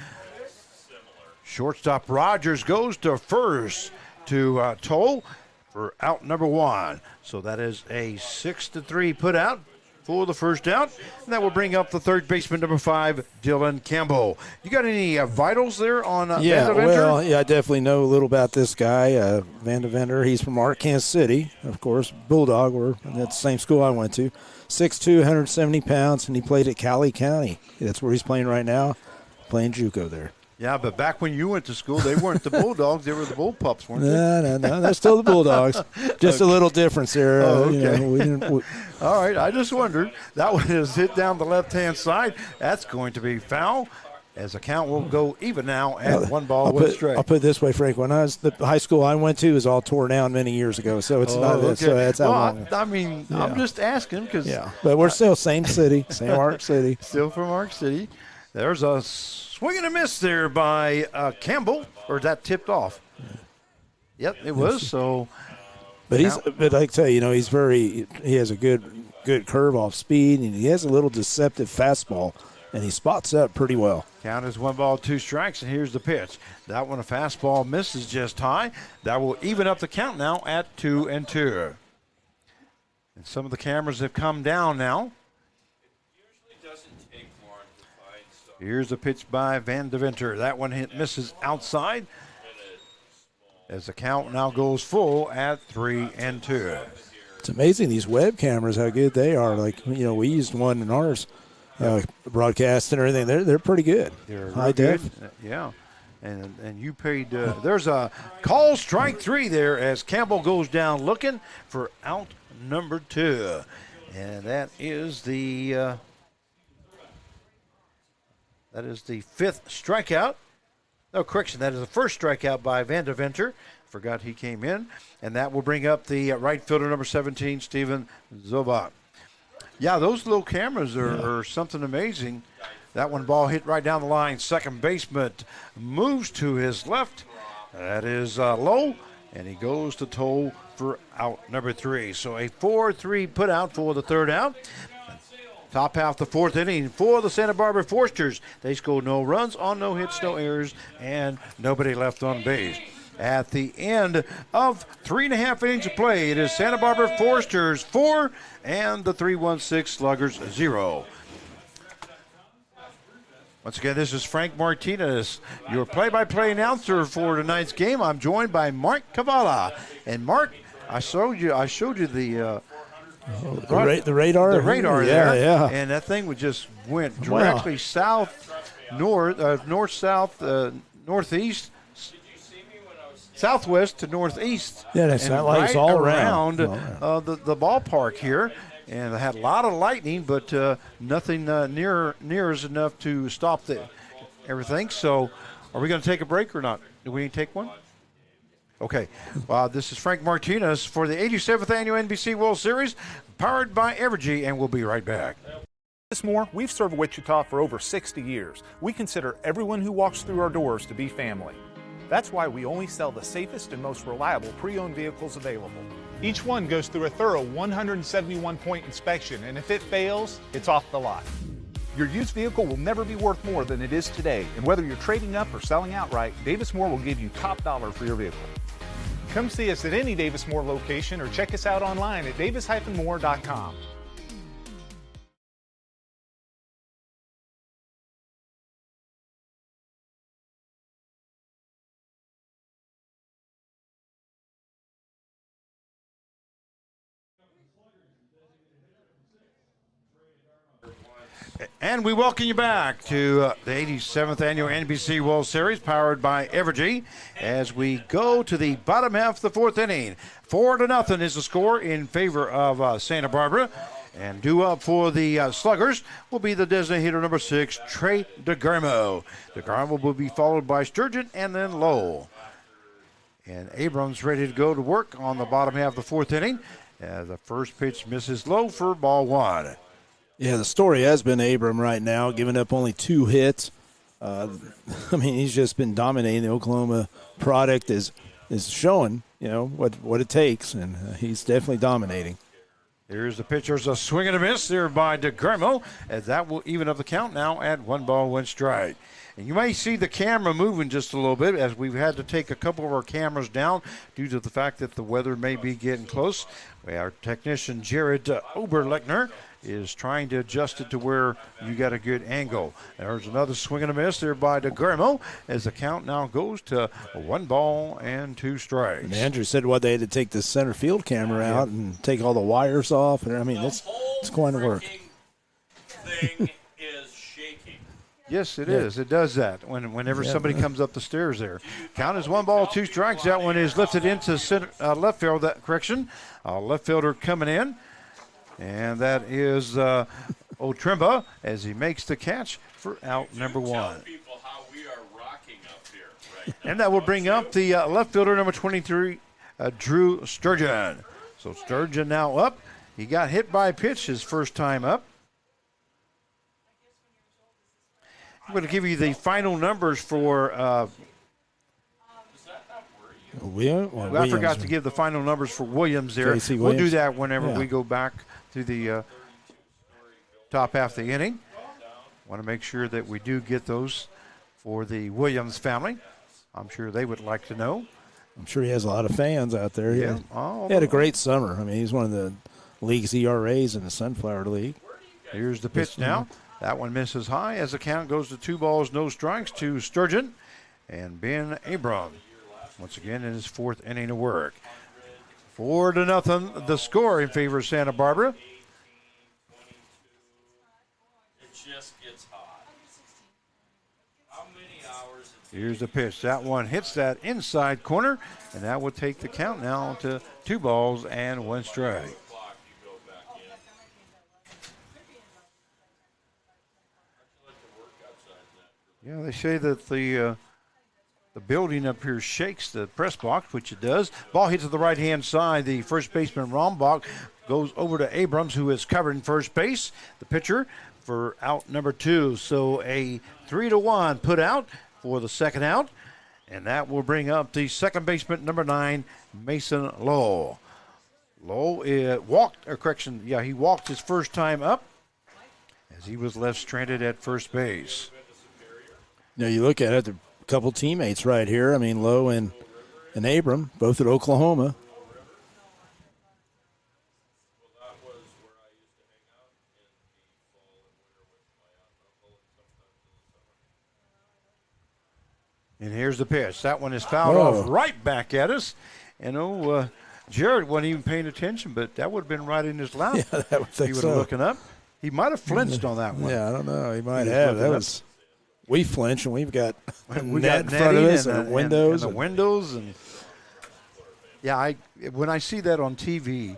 Shortstop Rogers goes to first to Toll for out number 1. So that is a 6-3 put out for the first out. And that will bring up the third baseman, number 5, Dylan Campbell. You got any vitals there on Van Deventer?
Well, I definitely know a little about this guy, Van Deventer. He's from Arkansas City, of course, Bulldog. We're at the same school I went to. 6'2", 170 pounds, and he played at Cali County. That's where he's playing right now, playing JUCO there.
Yeah, but back when you went to school, they weren't the Bulldogs; they were the Bullpups, weren't they?
No, they're still the Bulldogs. Just a little difference there.
Okay. All right, I just wondered. That one is hit down the left-hand side. That's going to be foul, as the count will go even now at 1 ball, 1 strike.
I'll put it this way, Frank. When the high school I went to was all torn down many years ago, so it's not.
Okay.
So that's how long.
I'm just asking because.
Yeah, but we're still same city, same Ark City.
Still from Ark City. There's a swing and a miss there by Campbell, or is that tipped off? Yep, it was. So,
but I tell you, he has a good curve off speed, and he has a little deceptive fastball, and he spots up pretty well.
Count is 1 ball, 2 strikes, and here's the pitch. That one, a fastball, misses just high. That will even up the count now at 2-2. And some of the cameras have come down now. Here's the pitch by Van Deventer. That one misses outside as the count now goes full at 3-2.
It's amazing these web cameras, how good they are. Like, we used one in ours, broadcast and everything. They're pretty good.
They're
high def.
Yeah. And you paid, there's a call strike 3 there as Campbell goes down looking for out number 2. And that is the 5th strikeout. No, correction, that is the first strikeout by Van Deventer. Forgot he came in. And that will bring up the right fielder, number 17, Steven Zobot. Yeah, those little cameras are something amazing. That one ball hit right down the line. Second baseman moves to his left. That is low, and he goes to Toll for out number 3. So a 4-3 put out for the third out. Top half the 4th inning for the Santa Barbara Forsters. They scored no runs on no hits, no errors, and nobody left on base. At the end of 3.5 innings of play, it is Santa Barbara Forsters 4 and the 316 Sluggers 0. Once again, this is Frank Martinez, your play-by-play announcer for tonight's game. I'm joined by Mark Cavala. And Mark, I showed you the
radar.
The radar there.
Yeah.
And that thing just went directly north-south, northeast, southwest to northeast.
Yeah, that's not like it's all around
the ballpark here. And it had a lot of lightning, but nothing near as enough to stop everything. So are we going to take a break or not? Do we take one? Okay. This is Frank Martinez for the 87th Annual NBC World Series, powered by Evergy, and we'll be right back.
Davis Moore, we've served Wichita for over 60 years. We consider everyone who walks through our doors to be family. That's why we only sell the safest and most reliable pre-owned vehicles available. Each one goes through a thorough 171-point inspection, and if it fails, it's off the lot. Your used vehicle will never be worth more than it is today, and whether you're trading up or selling outright, Davis Moore will give you top dollar for your vehicle. Come see us at any Davis Moore location or check us out online at davis-moore.com.
And we welcome you back to the 87th Annual NBC World Series, powered by Evergy, as we go to the bottom half of the 4th inning. 4-0 is the score in favor of Santa Barbara. And due up for the Sluggers will be the designated hitter, number 6, Trey DeGarmo. DeGarmo will be followed by Sturgeon and then Lowell. And Abrams ready to go to work on the bottom half of the 4th inning. The first pitch misses low for ball 1.
Yeah, the story has been Abram right now, giving up only 2 hits. I mean, he's just been dominating. The Oklahoma product is showing, what it takes, and he's definitely dominating.
Here's the pitcher's a swing and a miss there by DeGrimo, as that will even up the count now at 1 ball, 1 strike. And you may see the camera moving just a little bit, as we've had to take a couple of our cameras down due to the fact that the weather may be getting close. Our technician, Jared Oberlechner, is trying to adjust it to where you got a good angle. There's another swing and a miss there by DeGrimo, as the count now goes to 1 ball and 2 strikes.
And Andrew said they had to take the center field camera out and take all the wires off. And I mean, it's going to work.
Thing is shaking.
Yes, it is. It does that whenever somebody comes up the stairs there. Count is 1 ball, 2 strikes. That one is lifted into center, left field. Left fielder coming in. And that is Otrimba, as he makes the catch for out number 1.
Tell people how we are rocking up here right now.
And that will bring up the left fielder, number 23, Drew Sturgeon. So Sturgeon now up. He got hit by a pitch his first time up. I'm going to give you the final numbers for. I forgot to give the final numbers for Williams there.
J.C.
We'll do
Williams.
that whenever we go back to the top half of the inning. Want to make sure that we do get those for the Williams family. I'm sure they would like to know.
I'm sure he has a lot of fans out there.
Yeah.
He had a great summer. I mean, he's one of the league's ERAs in the Sunflower League.
Here's the pitch now. That one misses high, as the count goes to 2 balls, no strikes to Sturgeon and Ben Abram. Once again in his 4th inning of work. 4-0, the score in favor of Santa Barbara.
It just gets hot. How many hours?
Here's the pitch. That one hits that inside corner, and that will take the count now to 2 balls and 1 strike. Yeah, they say that the building up here shakes the press box, which it does. Ball hits to the right-hand side. The first baseman, Rombach, goes over to Abrams, who is covering first base. The pitcher for out number 2. So a 3-1 put out for the second out. And that will bring up the second baseman, number 9, Mason Lowell. Lowell he walked his first time up, as he was left stranded at first base.
Now you look at it, the couple teammates right here. I mean, Lowe and Abram, both at Oklahoma.
And here's the pitch. That one is fouled off right back at us. And Jared wasn't even paying attention, but that would have been right in his lap.
Yeah, I would think
he would
so.
have looking up. He might have flinched on that one.
Yeah, I don't know. He might have. That was. We flinch, and we've got
we
net
got
in front of us
and
windows.
And the windows. And yeah, when I see that on TV,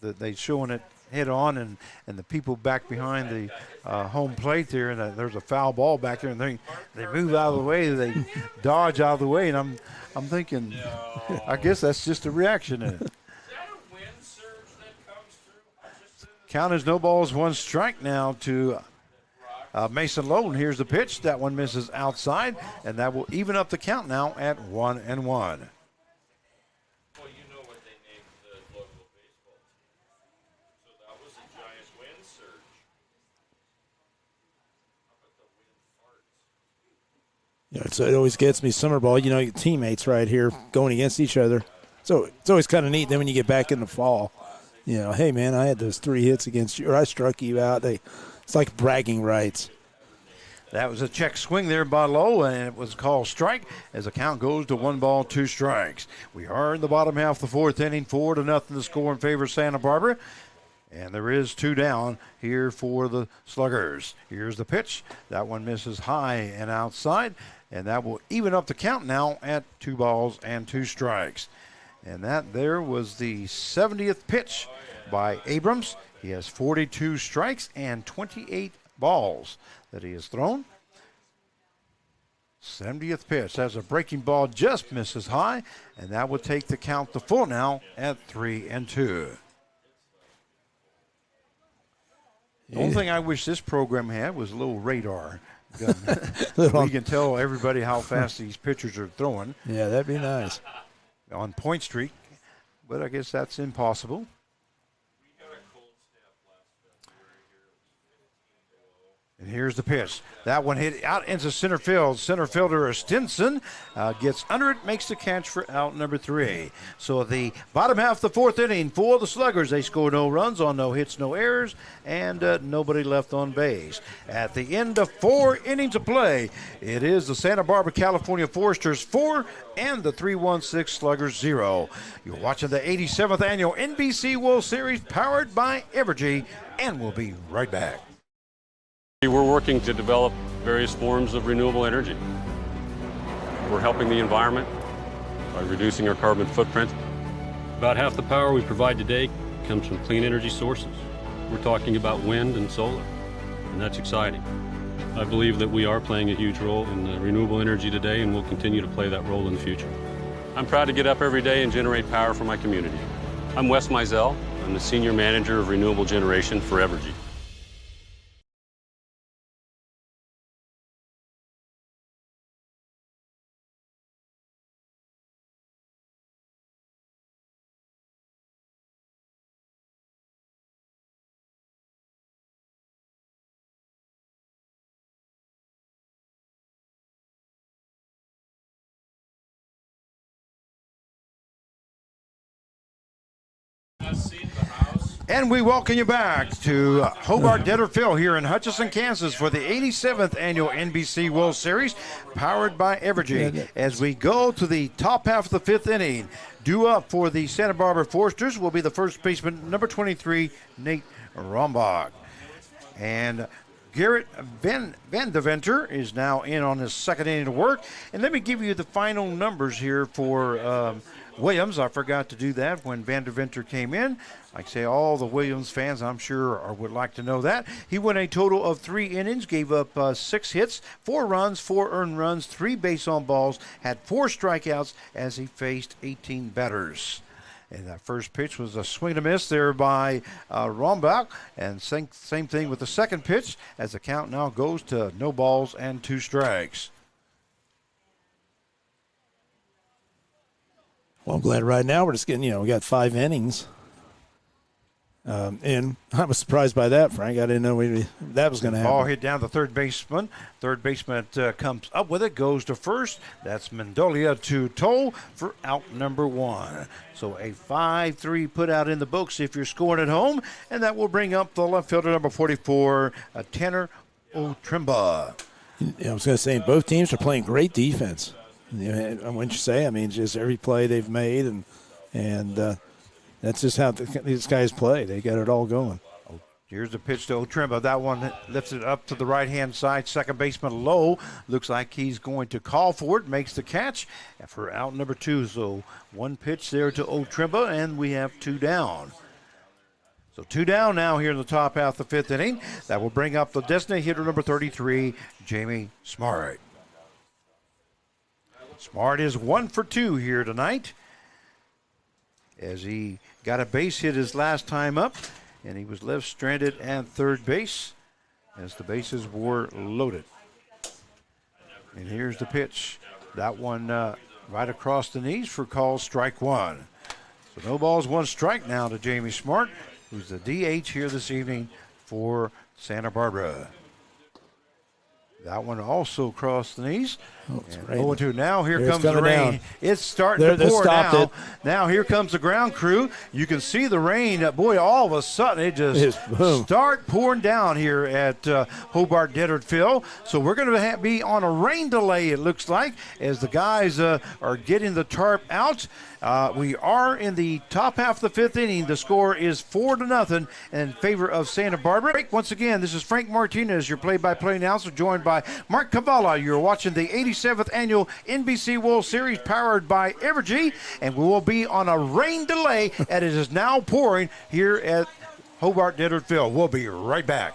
they showing it head on, and the people back behind the home plate there, and there's a foul ball back there, and they move out of the way, they dodge out of the way, and I'm thinking, I guess that's just a reaction in it. Count is no balls, 1 strike now to Mason Lowe. Here's the pitch. That one misses outside, and that will even up the count now at 1-1.
Well, you know what they named the local baseball team. So that was a giant wind surge. How about the wind farts?
Yeah, it always gets me summer ball. Your teammates right here going against each other. So it's always kind of neat. Then when you get back in the fall, hey man, I had those 3 hits against you, or I struck you out. It's like bragging rights.
That was a check swing there by Lowe, and it was called strike as the count goes to 1 ball, 2 strikes. We are in the bottom half of the 4th inning, 4-0 the score in favor of Santa Barbara. And there is 2 down here for the Sluggers. Here's the pitch. That one misses high and outside, and that will even up the count now at 2 balls and 2 strikes. And that there was the 70th pitch by Abrams. He has 42 strikes and 28 balls that he has thrown. 70th pitch. That's a breaking ball, just misses high, and that will take the count to full now at 3-2. The only thing I wish this program had was a little radar gun. We can tell everybody how fast these pitchers are throwing.
Yeah, that'd be nice.
On point streak, but I guess that's impossible. And here's the pitch. That one hit out into center field. Center fielder Stinson gets under it, makes the catch for out number 3. So the bottom half of the 4th inning for the Sluggers, they score no runs on no hits, no errors, and nobody left on base. At the end of 4 innings of play, it is the Santa Barbara, California Foresters 4 and the 316 Sluggers 0. You're watching the 87th annual NBC World Series powered by Evergy, and we'll be right back.
We're working to develop various forms of renewable energy. We're helping the environment by reducing our carbon footprint. About half the power we provide today comes from clean energy sources. We're talking about wind and solar, and that's exciting. I believe that we are playing a huge role in renewable energy today, and we'll continue to play that role in the future. I'm proud to get up every day and generate power for my community. I'm Wes Mizell. I'm the Senior Manager of Renewable Generation for Evergy.
And we welcome you back to Hobart Detter Field here in Hutchinson, Kansas for the 87th annual NBC World Series powered by Evergy. As we go to the top half of the 5th inning, due up for the Santa Barbara Foresters will be the first baseman, number 23, Nate Rombach. And Garrett Van Deventer is now in on his 2nd inning of work. And let me give you the final numbers here for Williams. I forgot to do that when Van Deventer came in. Like I say, all the Williams fans, I'm sure, would like to know that. He went a total of 3 innings, gave up 6 hits, 4 runs, 4 earned runs, 3 base on balls, had 4 strikeouts as he faced 18 batters. And that first pitch was a swing and a miss there by Rombach. And same thing with the second pitch, as the count now goes to no balls and 2 strikes.
Well, I'm glad right now we're just getting, we got 5 innings. And I was surprised by that, Frank. I didn't know that was going to happen.
Ball hit down the third baseman. Third baseman comes up with it, goes to first. That's Mendolia to Toll for out number 1. So a 5-3 put out in the books if you're scoring at home. And that will bring up the left fielder, number 44, Tanner Otrimba.
I was going to say, both teams are playing great defense. Wouldn't you say? I mean, just every play they've made, and that's just how these guys play. They got it all going.
Here's the pitch to Otrimba. That one lifts it up to the right-hand side. Second baseman low. Looks like he's going to call for it. Makes the catch for out number 2. So 1 pitch there to Otrimba, and we have 2 down. So 2 down now here in the top half of the 5th inning. That will bring up the designated hitter, number 33, Jamie Smart. Smart is 1 for 2 here tonight, as he got a base hit his last time up, and he was left stranded at third base as the bases were loaded. And here's the pitch. That one right across the knees for call strike 1. So no balls, 1 strike now to Jamie Smart, who's the DH here this evening for Santa Barbara. That one also crossed the knees.
Oh, it's
and 0-2. Now here comes the rain.
Down.
It's starting to pour now. Now here comes the ground crew. You can see the rain. Boy, all of a sudden it just start pouring down here at Hobart Detter Field. So we're going to be on a rain delay, it looks like, as the guys are getting the tarp out. We are in the top half of the 5th inning. The score is 4-0 in favor of Santa Barbara. Once again, this is Frank Martinez, your play-by-play announcer, joined by Mark Cavallo. You're watching the 87th annual NBC World Series powered by Evergy, and we will be on a rain delay, and it is now pouring here at Hobart Detter Field. We'll be right back.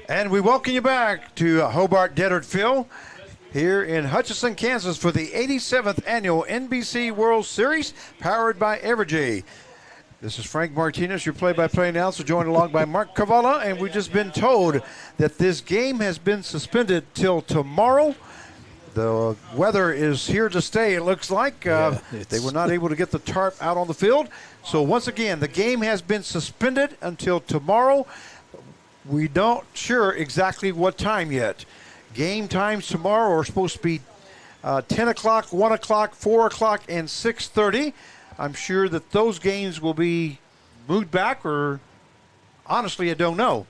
And we welcome you back to Hobart Deadard Field here in Hutchinson, Kansas for the 87th annual NBC World Series powered by Evergy. This is Frank Martinez, your play-by-play announcer, joined along by Mark Cavallo, and we've just been told that this game has been suspended till tomorrow. The weather is here to stay, it looks like. They were not able to get the tarp out on the field. So once again, the game has been suspended until tomorrow. We don't sure exactly what time yet. Game times tomorrow are supposed to be 10 o'clock, 1 o'clock, 4 o'clock, and 6:30. I'm sure that those games will be moved back, or honestly, I don't know.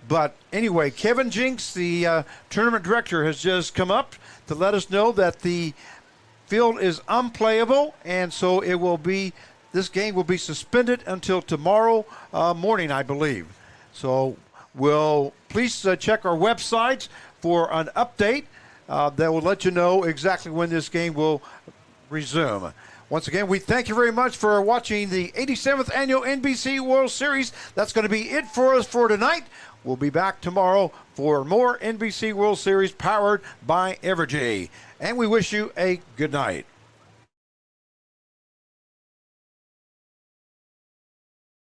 But anyway, Kevin Jinks, the tournament director, has just come up to let us know that the field is unplayable, and so it will be, this game will be suspended until tomorrow morning, I believe. So please check our website for an update that will let you know exactly when this game will resume. Once again, we thank you very much for watching the 87th annual NBC World Series. That's going to be it for us for tonight. We'll be back tomorrow for more NBC World Series powered by Evergy. And we wish you a good night.